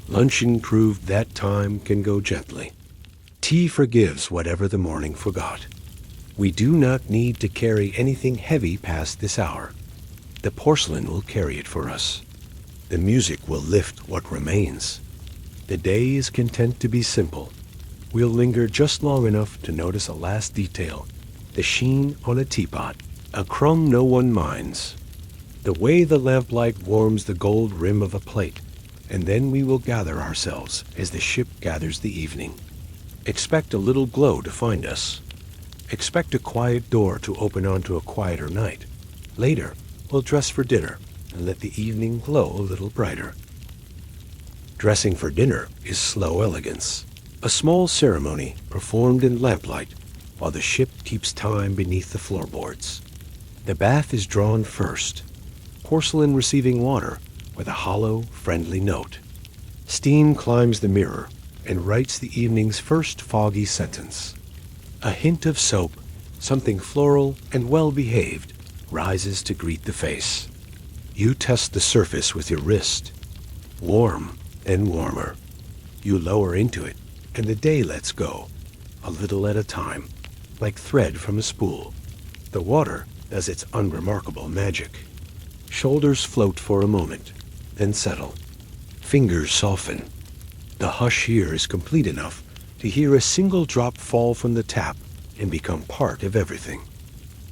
Luncheon proved that time can go gently. Tea forgives whatever the morning forgot. We do not need to carry anything heavy past this hour. The porcelain will carry it for us. The music will lift what remains. The day is content to be simple. We'll linger just long enough to notice a last detail, the sheen on a teapot, a crumb no one minds. The way the lamplight warms the gold rim of a plate, and then we will gather ourselves as the ship gathers the evening. Expect a little glow to find us. Expect a quiet door to open onto a quieter night. Later, we'll dress for dinner and let the evening glow a little brighter. Dressing for dinner is slow elegance, a small ceremony performed in lamplight while the ship keeps time beneath the floorboards. The bath is drawn first, porcelain receiving water with a hollow, friendly note. Steam climbs the mirror and writes the evening's first foggy sentence. A hint of soap, something floral and well-behaved, rises to greet the face. You test the surface with your wrist. Warm and warmer. You lower into it, and the day lets go, a little at a time, like thread from a spool. The water does its unremarkable magic. Shoulders float for a moment, then settle. Fingers soften. The hush here is complete enough to hear a single drop fall from the tap and become part of everything.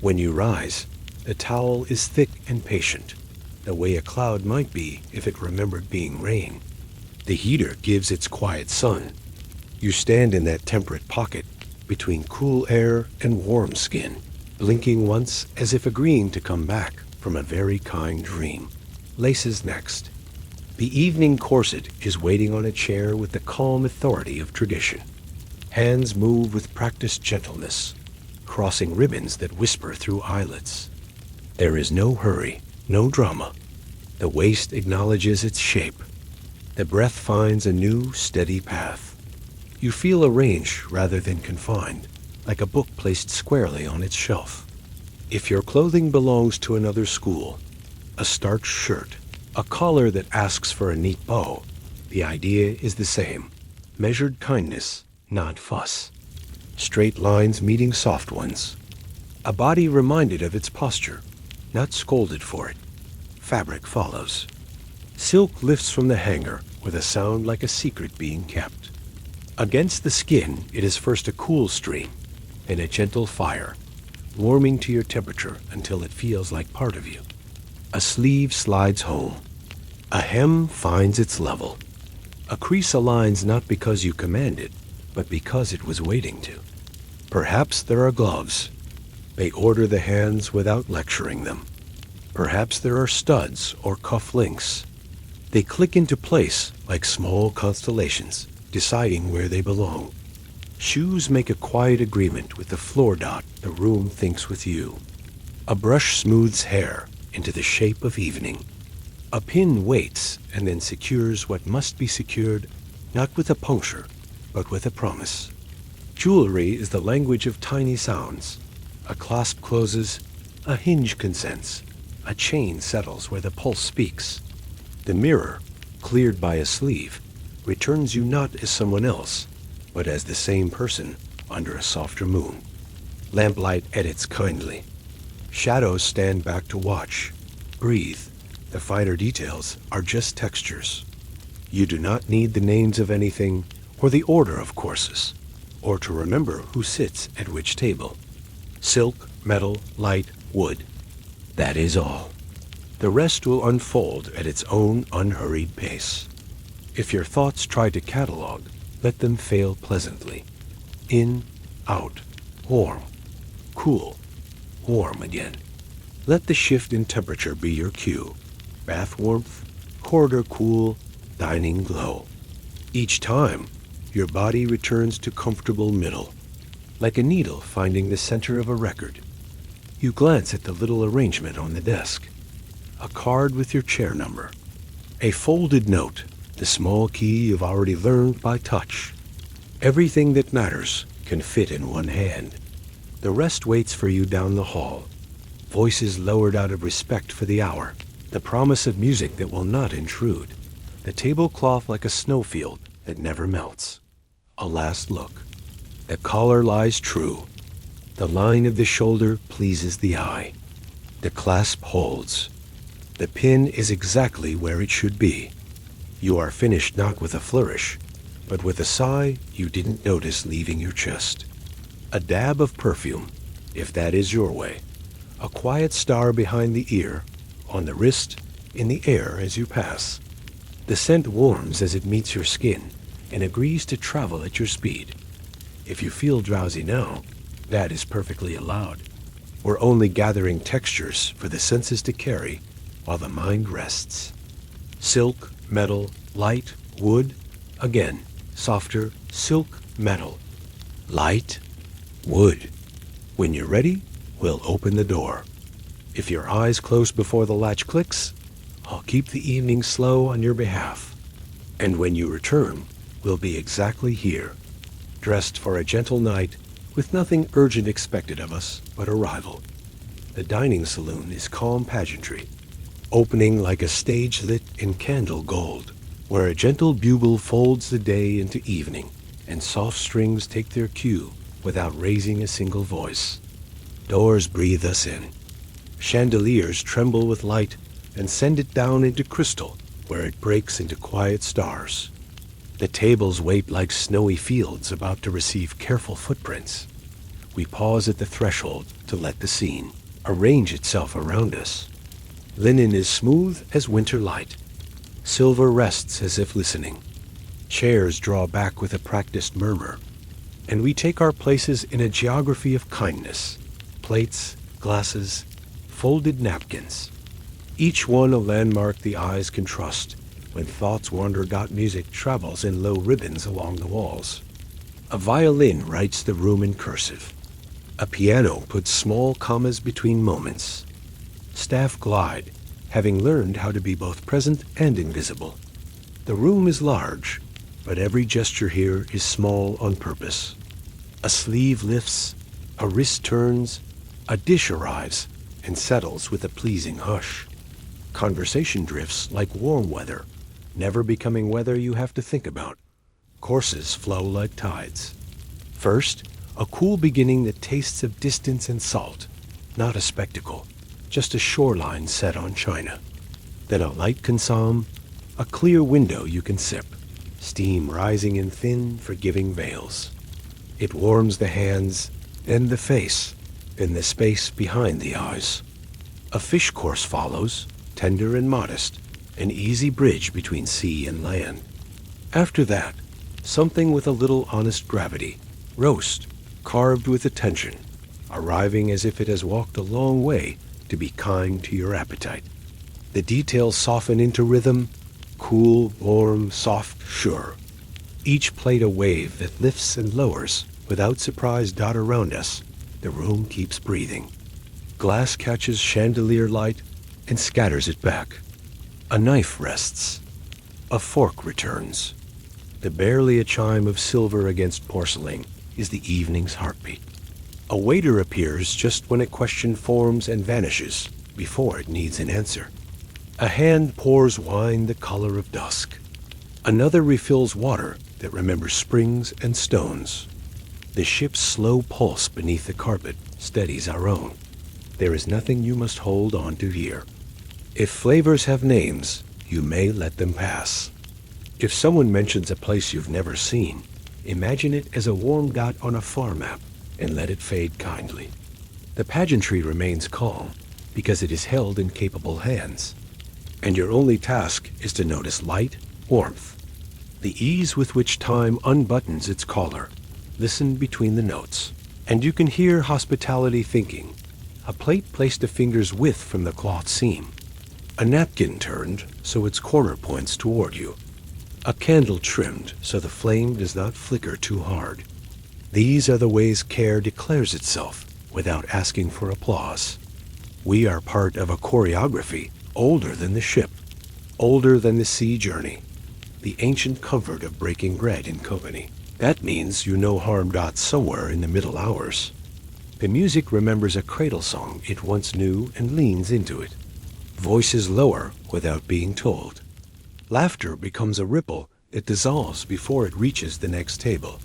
When you rise, the towel is thick and patient, the way a cloud might be if it remembered being rain. The heater gives its quiet sun. You stand in that temperate pocket between cool air and warm skin, blinking once as if agreeing to come back from a very kind dream. Laces next. The evening corset is waiting on a chair with the calm authority of tradition. Hands move with practiced gentleness, crossing ribbons that whisper through eyelets. There is no hurry, no drama. The waist acknowledges its shape. The breath finds a new, steady path. You feel arranged rather than confined, like a book placed squarely on its shelf. If your clothing belongs to another school, a starched shirt, a collar that asks for a neat bow, the idea is the same. Measured kindness, not fuss. Straight lines meeting soft ones. A body reminded of its posture, not scolded for it. Fabric follows. Silk lifts from the hanger with a sound like a secret being kept. Against the skin, it is first a cool stream, then a gentle fire. warming to your temperature until it feels like part of you. A sleeve slides home. A hem finds its level. A crease aligns not because you command it, but because it was waiting to. Perhaps there are gloves. They order the hands without lecturing them. Perhaps there are studs or cuff links. They click into place like small constellations, deciding where they belong. Shoes make a quiet agreement with the floor dot the room thinks with you. A brush smooths hair into the shape of evening. A pin waits and then secures what must be secured, not with a puncture, but with a promise. Jewelry is the language of tiny sounds. A clasp closes, a hinge consents, a chain settles where the pulse speaks. The mirror, cleared by a sleeve, returns you not as someone else, but as the same person under a softer moon. Lamplight edits kindly. Shadows stand back to watch. Breathe. The finer details are just textures. You do not need the names of anything or the order of courses, or to remember who sits at which table. Silk, metal, light, wood. That is all. The rest will unfold at its own unhurried pace. If your thoughts try to catalog, let them fail pleasantly. In, out, warm, cool, warm again. Let the shift in temperature be your cue. Bath warmth, corridor cool, dining glow. Each time, your body returns to comfortable middle, like a needle finding the center of a record. You glance at the little arrangement on the desk. A card with your chair number. A folded note, the small key you've already learned by touch. Everything that matters can fit in one hand. The rest waits for you down the hall. Voices lowered out of respect for the hour. The promise of music that will not intrude. The tablecloth like a snowfield that never melts. A last look. The collar lies true. The line of the shoulder pleases the eye. The clasp holds. The pin is exactly where it should be. You are finished not with a flourish, but with a sigh you didn't notice leaving your chest. A dab of perfume, if that is your way. A quiet star behind the ear, on the wrist, in the air as you pass. The scent warms as it meets your skin and agrees to travel at your speed. If you feel drowsy now, that is perfectly allowed. We're only gathering textures for the senses to carry while the mind rests. Silk, metal, light, wood, again, softer, silk, metal, light, wood. When you're ready, we'll open the door. If your eyes close before the latch clicks, I'll keep the evening slow on your behalf. And when you return, we'll be exactly here, dressed for a gentle night with nothing urgent expected of us but arrival. The dining saloon is calm pageantry, opening like a stage lit in candle gold, where a gentle bugle folds the day into evening, and soft strings take their cue without raising a single voice. Doors breathe us in. Chandeliers tremble with light and send it down into crystal, where it breaks into quiet stars. The tables wait like snowy fields about to receive careful footprints. We pause at the threshold to let the scene arrange itself around us. Linen is smooth as winter light. Silver rests as if listening. Chairs draw back with a practiced murmur. And we take our places in a geography of kindness. Plates, glasses, folded napkins. Each one a landmark the eyes can trust when thoughts wander. Music travels in low ribbons along the walls. A violin writes the room in cursive. A piano puts small commas between moments. Staff glide, having learned how to be both present and invisible. The room is large, but every gesture here is small on purpose. A sleeve lifts, a wrist turns, a dish arrives and settles with a pleasing hush. Conversation drifts like warm weather, never becoming weather you have to think about. Courses flow like tides. First, a cool beginning that tastes of distance and salt, not a spectacle, just a shoreline set on china. Then a light consomme, a clear window you can sip, steam rising in thin, forgiving veils. It warms the hands, then the face, in the space behind the eyes. A fish course follows, tender and modest, an easy bridge between sea and land. After that, something with a little honest gravity, roast, carved with attention, arriving as if it has walked a long way to be kind to your appetite. The details soften into rhythm, cool, warm, soft, sure. Each plate a wave that lifts and lowers without surprise dot around us. The room keeps breathing. Glass catches chandelier light and scatters it back. A knife rests. A fork returns. The barely a chime of silver against porcelain is the evening's heartbeat. A waiter appears just when a question forms and vanishes before it needs an answer. A hand pours wine the color of dusk. Another refills water that remembers springs and stones. The ship's slow pulse beneath the carpet steadies our own. There is nothing you must hold on to here. If flavors have names, you may let them pass. If someone mentions a place you've never seen, imagine it as a warm dot on a far map and let it fade kindly. The pageantry remains calm because it is held in capable hands, and your only task is to notice light, warmth, the ease with which time unbuttons its collar. Listen between the notes, and you can hear hospitality thinking. A plate placed a finger's width from the cloth seam. A napkin turned so its corner points toward you. A candle trimmed so the flame does not flicker too hard. These are the ways care declares itself without asking for applause. We are part of a choreography older than the ship, older than the sea journey, the ancient comfort of breaking bread in company. That means you know harm dot somewhere in the middle hours. The music remembers a cradle song it once knew and leans into it. Voices lower without being told. Laughter becomes a ripple that dissolves before it reaches the next table.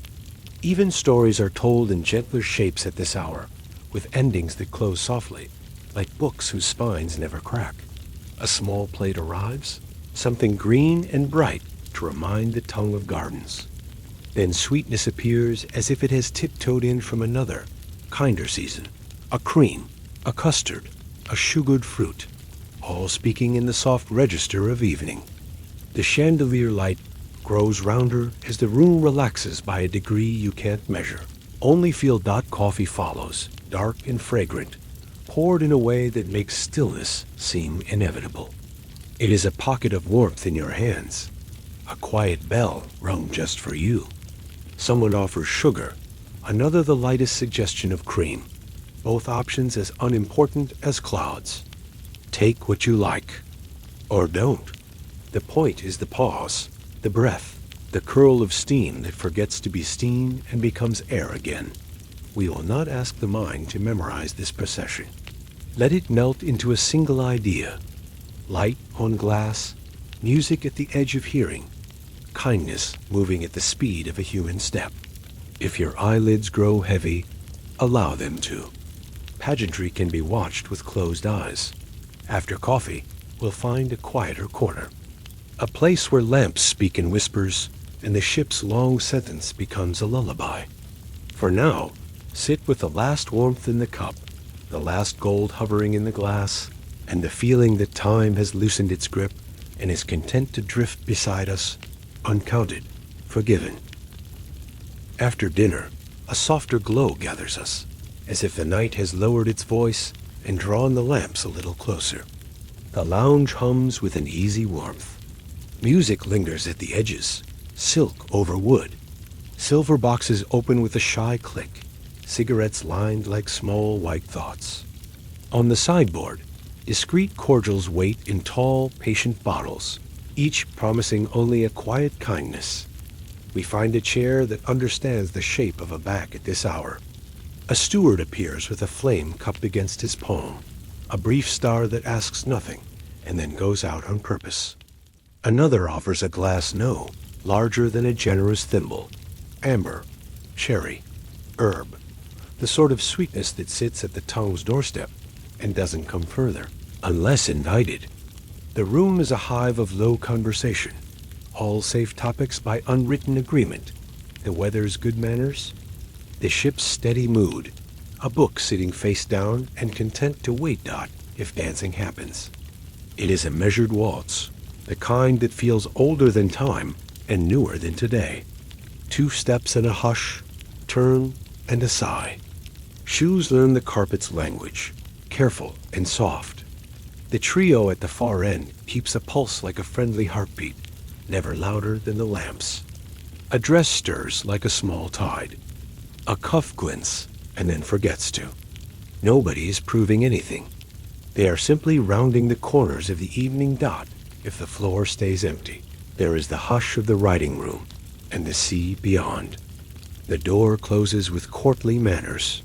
Even stories are told in gentler shapes at this hour, with endings that close softly, like books whose spines never crack. A small plate arrives, something green and bright to remind the tongue of gardens. Then sweetness appears as if it has tiptoed in from another, kinder season. A cream, a custard, a sugared fruit, all speaking in the soft register of evening. The chandelier light grows rounder as the room relaxes by a degree you can't measure. Only feel dot coffee follows, dark and fragrant, poured in a way that makes stillness seem inevitable. It is a pocket of warmth in your hands, a quiet bell rung just for you. Someone offers sugar, another the lightest suggestion of cream, both options as unimportant as clouds. Take what you like, or don't. The point is the pause, the breath, the curl of steam that forgets to be steam and becomes air again. We will not ask the mind to memorize this procession. Let it melt into a single idea. Light on glass, music at the edge of hearing, kindness moving at the speed of a human step. If your eyelids grow heavy, allow them to. Pageantry can be watched with closed eyes. After coffee, we'll find a quieter corner. A place where lamps speak in whispers and the ship's long sentence becomes a lullaby. For now, sit with the last warmth in the cup, the last gold hovering in the glass, and the feeling that time has loosened its grip and is content to drift beside us, uncounted, forgiven. After dinner, a softer glow gathers us, as if the night has lowered its voice and drawn the lamps a little closer. The lounge hums with an easy warmth. Music lingers at the edges, silk over wood. Silver boxes open with a shy click, cigarettes lined like small white thoughts. On the sideboard, discreet cordials wait in tall, patient bottles, each promising only a quiet kindness. We find a chair that understands the shape of a back at this hour. A steward appears with a flame cupped against his palm, a brief star that asks nothing and then goes out on purpose. Another offers a glass no, larger than a generous thimble, amber, cherry, herb, the sort of sweetness that sits at the tongue's doorstep and doesn't come further, unless indicted. The room is a hive of low conversation, all safe topics by unwritten agreement, the weather's good manners, the ship's steady mood, a book sitting face down and content to wait. If dancing happens. It is a measured waltz, the kind that feels older than time and newer than today. 2 steps and a hush, turn and a sigh. Shoes learn the carpet's language, careful and soft. The trio at the far end keeps a pulse like a friendly heartbeat, never louder than the lamps. A dress stirs like a small tide. A cuff glints and then forgets to. Nobody is proving anything. They are simply rounding the corners of the evening. If the floor stays empty, there is the hush of the writing room and the sea beyond. The door closes with courtly manners.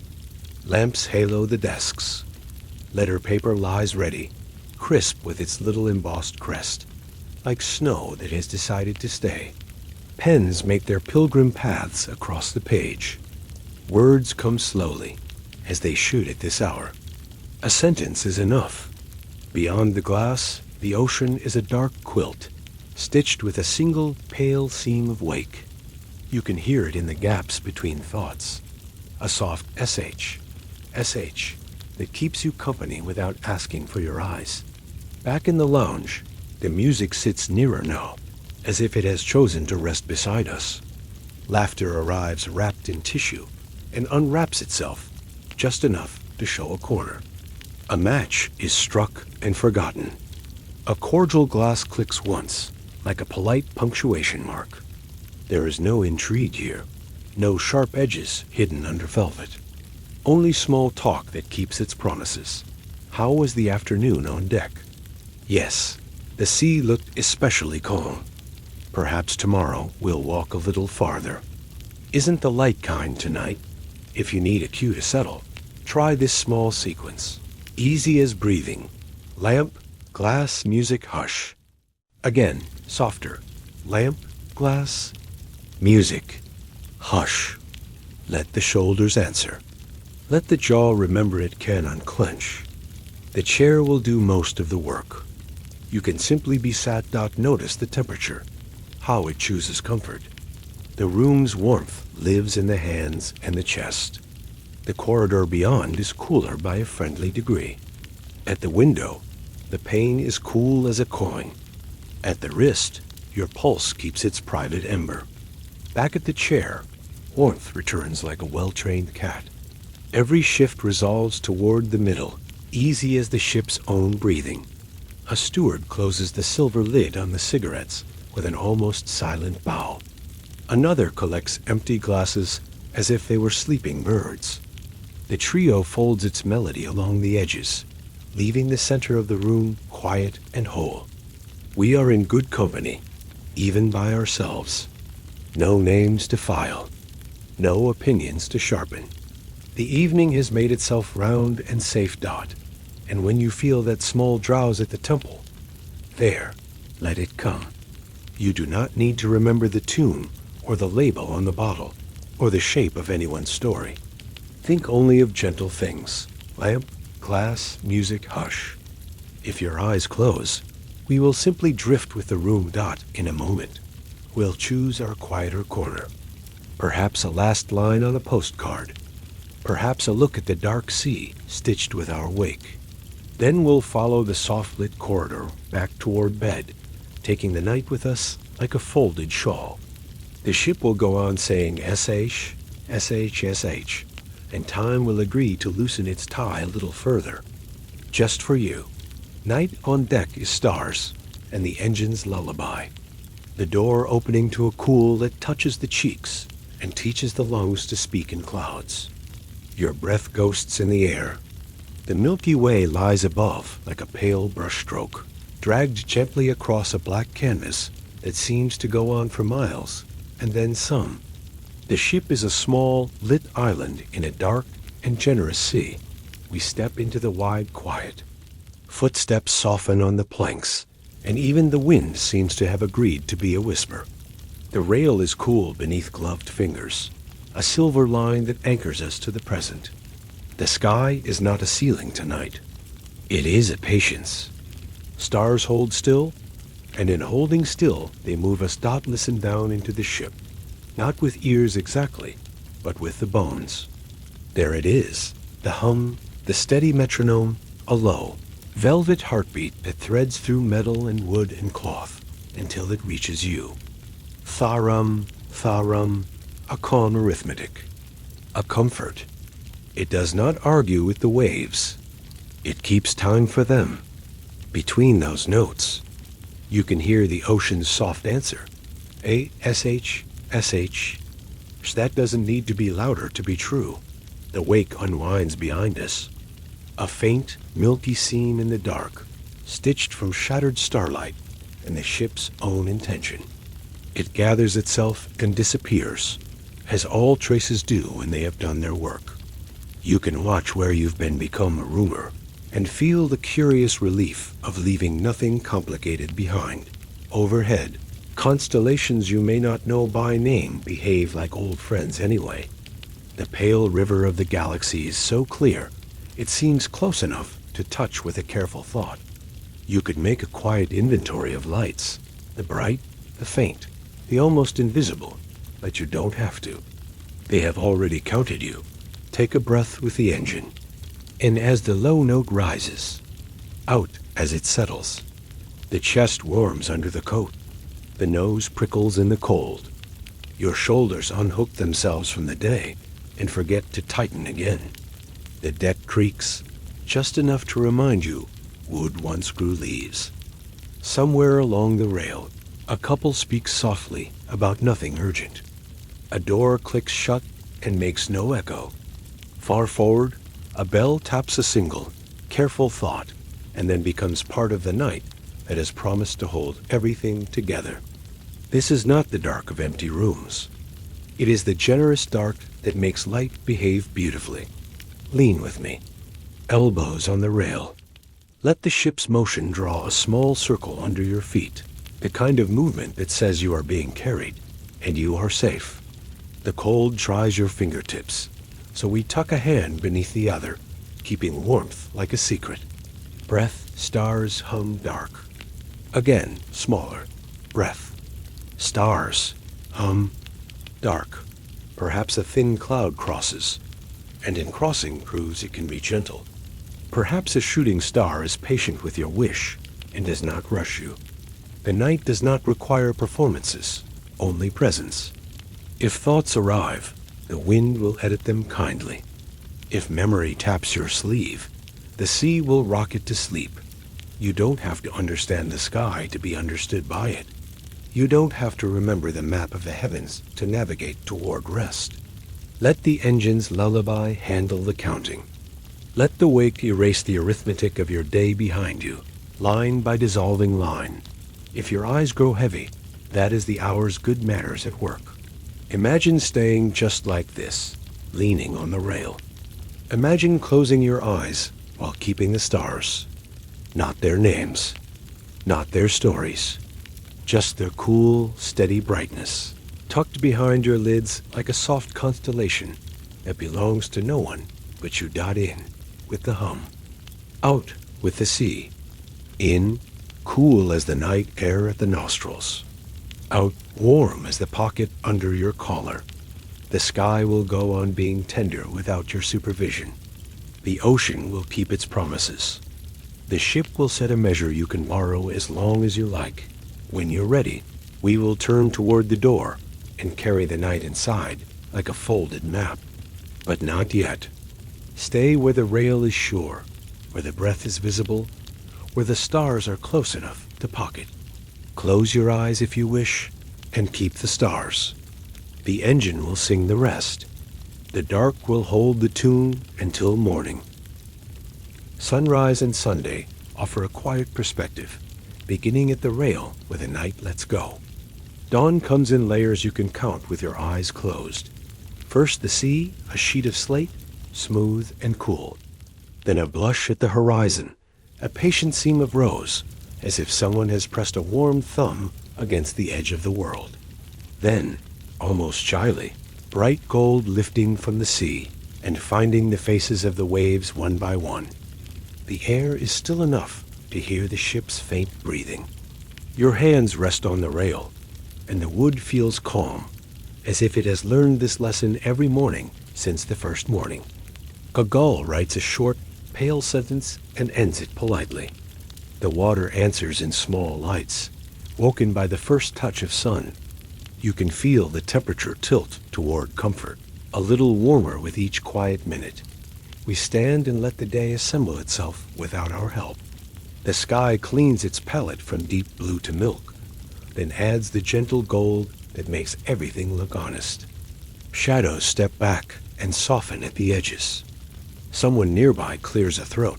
Lamps halo the desks. Letter paper lies ready, crisp with its little embossed crest, like snow that has decided to stay. Pens make their pilgrim paths across the page. Words come slowly, as they should at this hour. A sentence is enough. Beyond the glass, the ocean is a dark quilt, stitched with a single pale seam of wake. You can hear it in the gaps between thoughts. A soft sh, that keeps you company without asking for your eyes. Back in the lounge, the music sits nearer now, as if it has chosen to rest beside us. Laughter arrives wrapped in tissue and unwraps itself, just enough to show a corner. A match is struck and forgotten. A cordial glass clicks once, like a polite punctuation mark. There is no intrigue here, no sharp edges hidden under velvet. Only small talk that keeps its promises. How was the afternoon on deck? Yes, the sea looked especially calm. Perhaps tomorrow we'll walk a little farther. Isn't the light kind tonight? If you need a cue to settle, try this small sequence. Easy as breathing. Lamp, glass, music, hush. Again, softer. Lamp, glass, music, hush. Let the shoulders answer. Let the jaw remember it can unclench. The chair will do most of the work. You can simply be sat. Notice the temperature, how it chooses comfort. The room's warmth lives in the hands and the chest. The corridor beyond is cooler by a friendly degree. At the window, the pane is cool as a coin. At the wrist, your pulse keeps its private ember. Back at the chair, warmth returns like a well-trained cat. Every shift resolves toward the middle, easy as the ship's own breathing. A steward closes the silver lid on the cigarettes with an almost silent bow. Another collects empty glasses as if they were sleeping birds. The trio folds its melody along the edges, leaving the center of the room quiet and whole. We are in good company, even by ourselves. No names to file, no opinions to sharpen. The evening has made itself round and safe. And when you feel that small drowse at the temple, there, let it come. You do not need to remember the tune or the label on the bottle or the shape of anyone's story. Think only of gentle things. Lamp, glass, music, hush. If your eyes close, we will simply drift with the room. In a moment, we'll choose our quieter corner. Perhaps a last line on a postcard. Perhaps a look at the dark sea stitched with our wake. Then we'll follow the soft-lit corridor back toward bed, taking the night with us like a folded shawl. The ship will go on saying sh, sh, and time will agree to loosen its tie a little further. Just for you. Night on deck is stars, and the engine's lullaby. The door opening to a cool that touches the cheeks and teaches the lungs to speak in clouds. Your breath ghosts in the air. The Milky Way lies above like a pale brushstroke, dragged gently across a black canvas that seems to go on for miles, and then some. The ship is a small, lit island in a dark and generous sea. We step into the wide quiet. Footsteps soften on the planks, and even the wind seems to have agreed to be a whisper. The rail is cool beneath gloved fingers, a silver line that anchors us to the present. The sky is not a ceiling tonight. It is a patience. Stars hold still, and in holding still, they move us. Listen down into the ship, not with ears exactly, but with the bones. There it is, The hum, the steady metronome, a low, velvet heartbeat that threads through metal and wood and cloth until it reaches you. Tharum, tharum, a calm arithmetic, a comfort. It does not argue with the waves. It keeps time for them. Between those notes, you can hear the ocean's soft answer. A-S-H, S-H. That doesn't need to be louder to be true. The wake unwinds behind us. A faint, milky seam in the dark, stitched from shattered starlight and the ship's own intention. It gathers itself and disappears, as all traces do when they have done their work. You can watch where you've been become a rumor, and feel the curious relief of leaving nothing complicated behind. Overhead, constellations you may not know by name behave like old friends anyway. The pale river of the galaxy is so clear, it seems close enough to touch with a careful thought. You could make a quiet inventory of lights, the bright, the faint, the almost invisible, but you don't have to. They have already counted you. Take a breath with the engine. And as the low note rises, out as it settles, the chest warms under the coat, the nose prickles in the cold. Your shoulders unhook themselves from the day and forget to tighten again. The deck creaks, just enough to remind you wood once grew leaves. Somewhere along the rail, a couple speaks softly about nothing urgent. A door clicks shut and makes no echo. Far forward, a bell taps a single, careful thought, and then becomes part of the night that has promised to hold everything together. This is not the dark of empty rooms. It is the generous dark that makes light behave beautifully. Lean with me, elbows on the rail. Let the ship's motion draw a small circle under your feet, the kind of movement that says you are being carried, and you are safe. The cold tries your fingertips, so we tuck a hand beneath the other, keeping warmth like a secret. Breath, stars, hum, dark. Again, smaller. Breath. Stars, hum, dark. Perhaps a thin cloud crosses, and in crossing proves it can be gentle. Perhaps a shooting star is patient with your wish and does not rush you. The night does not require performances, only presence. If thoughts arrive, the wind will edit them kindly. If memory taps your sleeve, the sea will rock it to sleep. You don't have to understand the sky to be understood by it. You don't have to remember the map of the heavens to navigate toward rest. Let the engine's lullaby handle the counting. Let the wake erase the arithmetic of your day behind you, line by dissolving line. If your eyes grow heavy, that is the hour's good manners at work. Imagine staying just like this, leaning on the rail. Imagine closing your eyes while keeping the stars. Not their names, not their stories, just their cool, steady brightness, tucked behind your lids like a soft constellation that belongs to no one but you. In with the hum, out with the sea, in, cool as the night air at the nostrils, out warm as the pocket under your collar. The sky will go on being tender without your supervision. The ocean will keep its promises. The ship will set a measure you can borrow as long as you like. When you're ready, we will turn toward the door and carry the night inside like a folded map. But not yet. Stay where the rail is sure, where the breath is visible, where the stars are close enough to pocket. Close your eyes if you wish, and keep the stars. The engine will sing the rest. The dark will hold the tune until morning. Sunrise and Sunday offer a quiet perspective, beginning at the rail where the night lets go. Dawn comes in layers you can count with your eyes closed. First the sea, a sheet of slate, smooth and cool. Then a blush at the horizon, a patient seam of rose, as if someone has pressed a warm thumb against the edge of the world. Then, almost shyly, bright gold lifting from the sea and finding the faces of the waves one by one. The air is still enough to hear the ship's faint breathing. Your hands rest on the rail, and the wood feels calm, as if it has learned this lesson every morning since the first morning. A gull writes a short, pale sentence and ends it politely. The water answers in small lights, woken by the first touch of sun. You can feel the temperature tilt toward comfort, a little warmer with each quiet minute. We stand and let the day assemble itself without our help. The sky cleans its palette from deep blue to milk, then adds the gentle gold that makes everything look honest. Shadows step back and soften at the edges. Someone nearby clears a throat,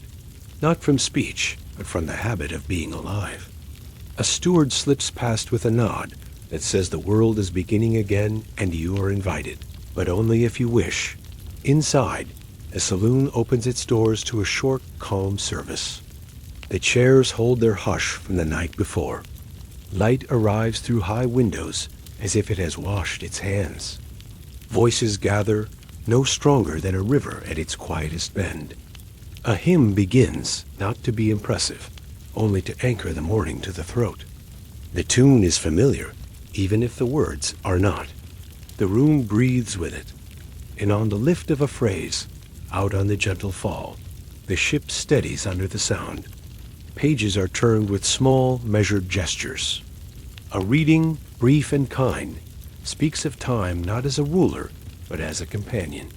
not from speech, but from the habit of being alive. A steward slips past with a nod that says the world is beginning again and you are invited, but only if you wish. Inside, the saloon opens its doors to a short, calm service. The chairs hold their hush from the night before. Light arrives through high windows as if it has washed its hands. Voices gather, no stronger than a river at its quietest bend. A hymn begins, not to be impressive, only to anchor the morning to the throat. The tune is familiar, even if the words are not. The room breathes with it, and on the lift of a phrase, out on the gentle fall, the ship steadies under the sound. Pages are turned with small, measured gestures. A reading, brief and kind, speaks of time not as a ruler, but as a companion.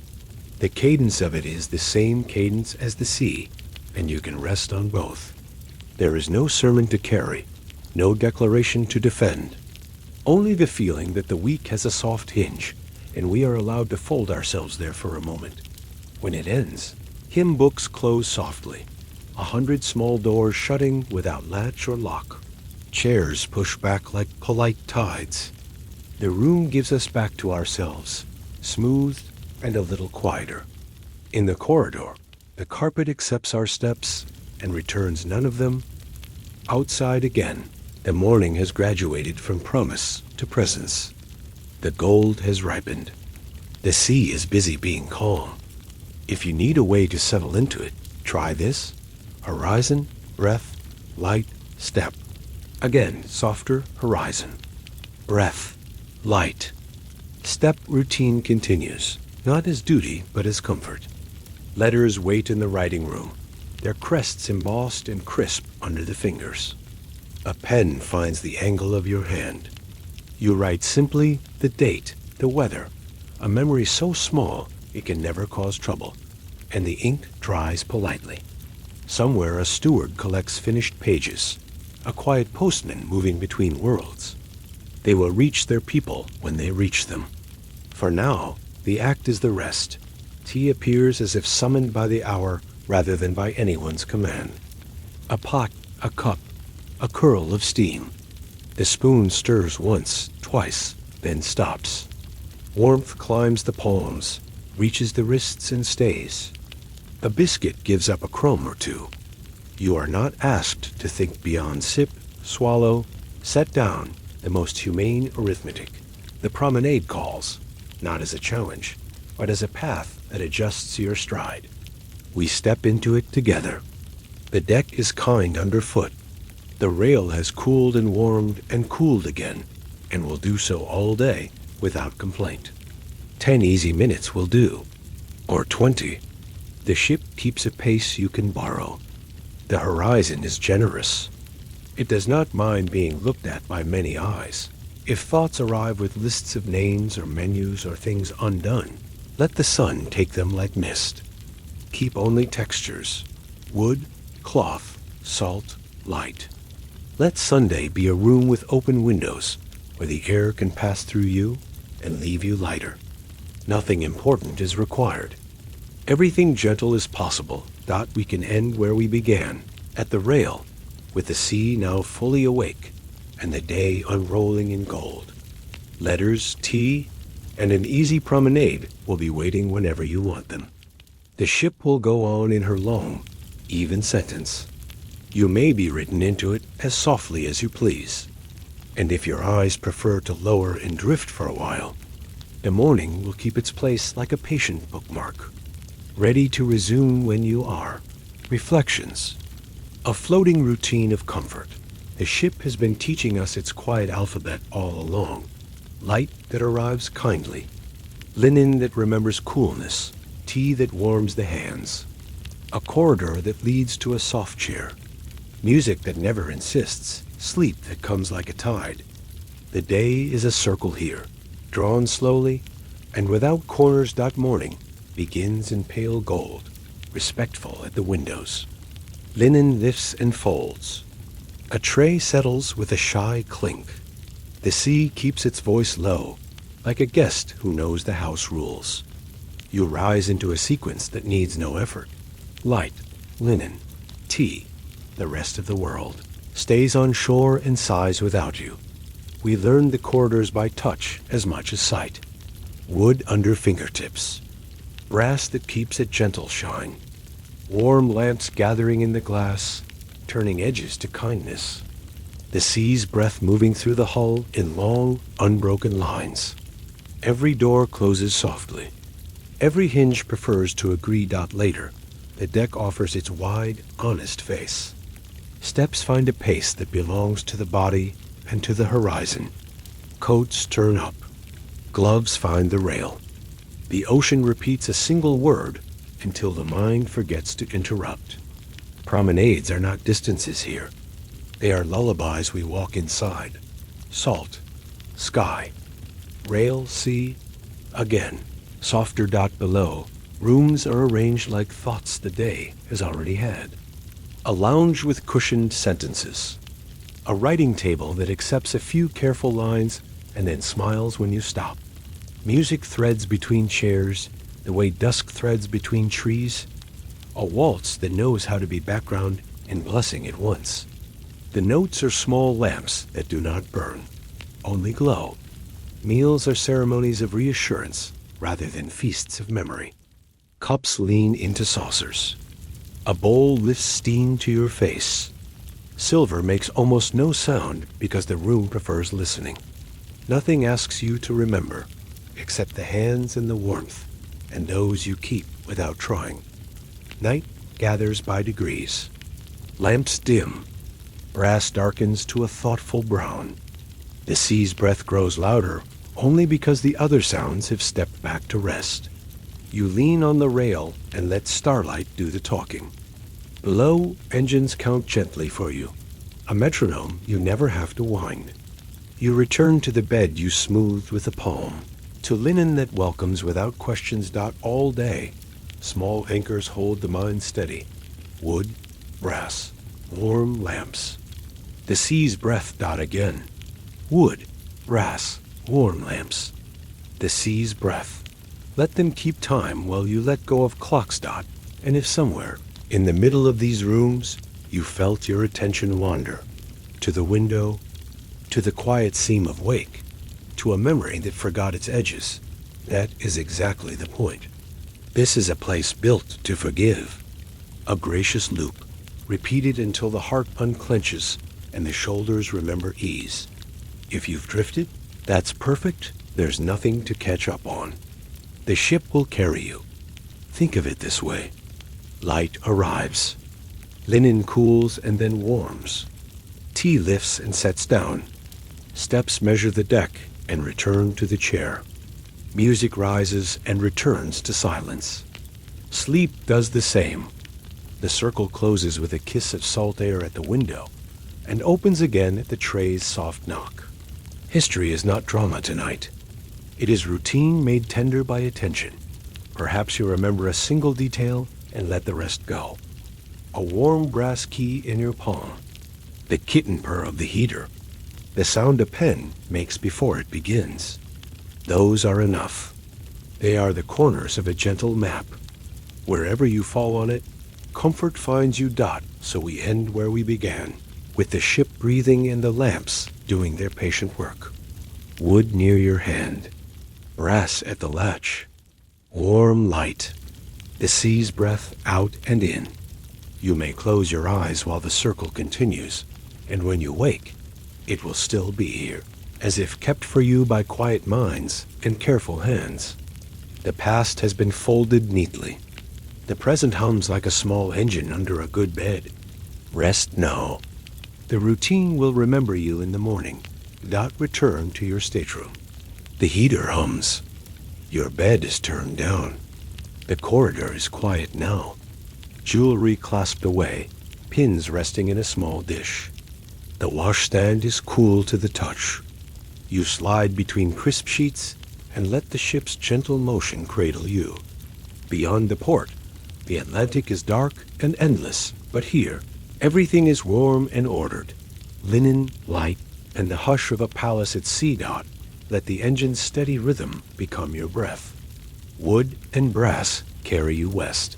The cadence of it is the same cadence as the sea, and you can rest on both. There is no sermon to carry, no declaration to defend, only the feeling that the week has a soft hinge, and we are allowed to fold ourselves there for a moment. When it ends, hymn books close softly, 100 small doors shutting without latch or lock. Chairs push back like polite tides. The room gives us back to ourselves, smooth and a little quieter. In the corridor, the carpet accepts our steps and returns none of them. Outside again, the morning has graduated from promise to presence. The gold has ripened. The sea is busy being calm. If you need a way to settle into it, try this. Horizon, breath, light, step. Again, softer horizon. Breath, light. Step routine continues, not as duty, but as comfort. Letters wait in the writing room, their crests embossed and crisp under the fingers. A pen finds the angle of your hand. You write simply the date, the weather, a memory so small it can never cause trouble, and the ink dries politely. Somewhere a steward collects finished pages, a quiet postman moving between worlds. They will reach their people when they reach them. For now, the act is the rest. Tea appears as if summoned by the hour rather than by anyone's command. A pot, a cup, a curl of steam. The spoon stirs once, twice, then stops. Warmth climbs the palms, reaches the wrists and stays. A biscuit gives up a crumb or two. You are not asked to think beyond sip, swallow, set down, the most humane arithmetic. The promenade calls, not as a challenge, but as a path that adjusts your stride. We step into it together. The deck is kind underfoot. The rail has cooled and warmed and cooled again, and will do so all day without complaint. 10 easy minutes will do, or 20. The ship keeps a pace you can borrow. The horizon is generous. It does not mind being looked at by many eyes. If thoughts arrive with lists of names or menus or things undone, let the sun take them like mist. Keep only textures: wood, cloth, salt, light. Let Sunday be a room with open windows where the air can pass through you and leave you lighter. Nothing important is required. Everything gentle is possible. We can end where we began, at the rail, with the sea now fully awake and the day unrolling in gold. Letters, tea, and an easy promenade will be waiting whenever you want them. The ship will go on in her long, even sentence. You may be written into it as softly as you please, and if your eyes prefer to lower and drift for a while, the morning will keep its place like a patient bookmark, ready to resume when you are. Reflections. A floating routine of comfort. The ship has been teaching us its quiet alphabet all along. Light that arrives kindly. Linen that remembers coolness. tea that warms the hands, a corridor that leads to a soft chair, music that never insists, sleep that comes like a tide. The day is a circle here, drawn slowly, and without corners. Morning begins in pale gold, respectful at the windows. Linen lifts and folds. A tray settles with a shy clink. The sea keeps its voice low, like a guest who knows the house rules. You rise into a sequence that needs no effort. Light, linen, tea, the rest of the world stays on shore and sighs without you. We learn the corridors by touch as much as sight. Wood under fingertips. Brass that keeps a gentle shine. Warm lamps gathering in the glass, turning edges to kindness. The sea's breath moving through the hull in long, unbroken lines. Every door closes softly. Every hinge prefers to agree. Later, the deck offers its wide, honest face. Steps find a pace that belongs to the body and to the horizon. Coats turn up. Gloves find the rail. The ocean repeats a single word until the mind forgets to interrupt. Promenades are not distances here. They are lullabies we walk inside. Salt, sky, rail, sea, again. Softer. Below, rooms are arranged like thoughts the day has already had. A lounge with cushioned sentences. A writing table that accepts a few careful lines and then smiles when you stop. Music threads between chairs, the way dusk threads between trees. A waltz that knows how to be background and blessing at once. The notes are small lamps that do not burn, only glow. Meals are ceremonies of reassurance rather than feasts of memory. Cups lean into saucers. A bowl lifts steam to your face. Silver makes almost no sound because the room prefers listening. Nothing asks you to remember, except the hands and the warmth, and those you keep without trying. Night gathers by degrees. Lamps dim. Brass darkens to a thoughtful brown. The sea's breath grows louder only because the other sounds have stepped back to rest. You lean on the rail and let starlight do the talking. Below, engines count gently for you. A metronome you never have to wind. You return to the bed you smoothed with a palm, to linen that welcomes without questions. All day, small anchors hold the mind steady. Wood, brass, warm lamps. The sea's breath. Again. Wood, brass, warm lamps. The sea's breath. Let them keep time while you let go of clocks. And if somewhere, in the middle of these rooms, you felt your attention wander, to the window, to the quiet seam of wake, to a memory that forgot its edges, that is exactly the point. This is a place built to forgive. A gracious loop, repeated until the heart unclenches and the shoulders remember ease. If you've drifted, that's perfect. There's nothing to catch up on. The ship will carry you. Think of it this way. Light arrives. Linen cools and then warms. Tea lifts and sets down. Steps measure the deck and return to the chair. Music rises and returns to silence. Sleep does the same. The circle closes with a kiss of salt air at the window and opens again at the tray's soft knock. History is not drama tonight. It is routine made tender by attention. Perhaps you remember a single detail and let the rest go. A warm brass key in your palm. The kitten purr of the heater. The sound a pen makes before it begins. Those are enough. They are the corners of a gentle map. Wherever you fall on it, comfort finds you. So we end where we began, with the ship breathing and the lamps doing their patient work. Wood near your hand. Brass at the latch. Warm light. The sea's breath out and in. You may close your eyes while the circle continues, and when you wake, it will still be here, as if kept for you by quiet minds and careful hands. The past has been folded neatly. The present hums like a small engine under a good bed. Rest no. The routine will remember you in the morning. Return to your stateroom. The heater hums. Your bed is turned down. The corridor is quiet now. Jewelry clasped away, pins resting in a small dish. The washstand is cool to the touch. You slide between crisp sheets and let the ship's gentle motion cradle you. Beyond the port, the Atlantic is dark and endless, but here, everything is warm and ordered. Linen, light, and the hush of a palace at sea. Let the engine's steady rhythm become your breath. Wood and brass carry you west.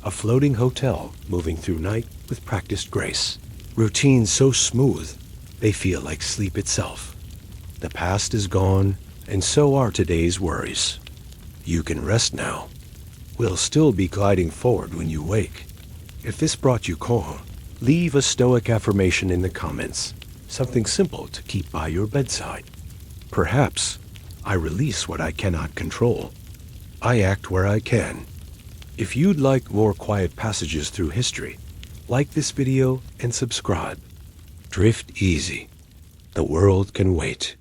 A floating hotel moving through night with practiced grace. Routines so smooth, they feel like sleep itself. The past is gone, and so are today's worries. You can rest now. We'll still be gliding forward when you wake. If this brought you calm, leave a stoic affirmation in the comments. Something simple to keep by your bedside. Perhaps, I release what I cannot control. I act where I can. If you'd like more quiet passages through history, like this video and subscribe. Drift easy. The world can wait.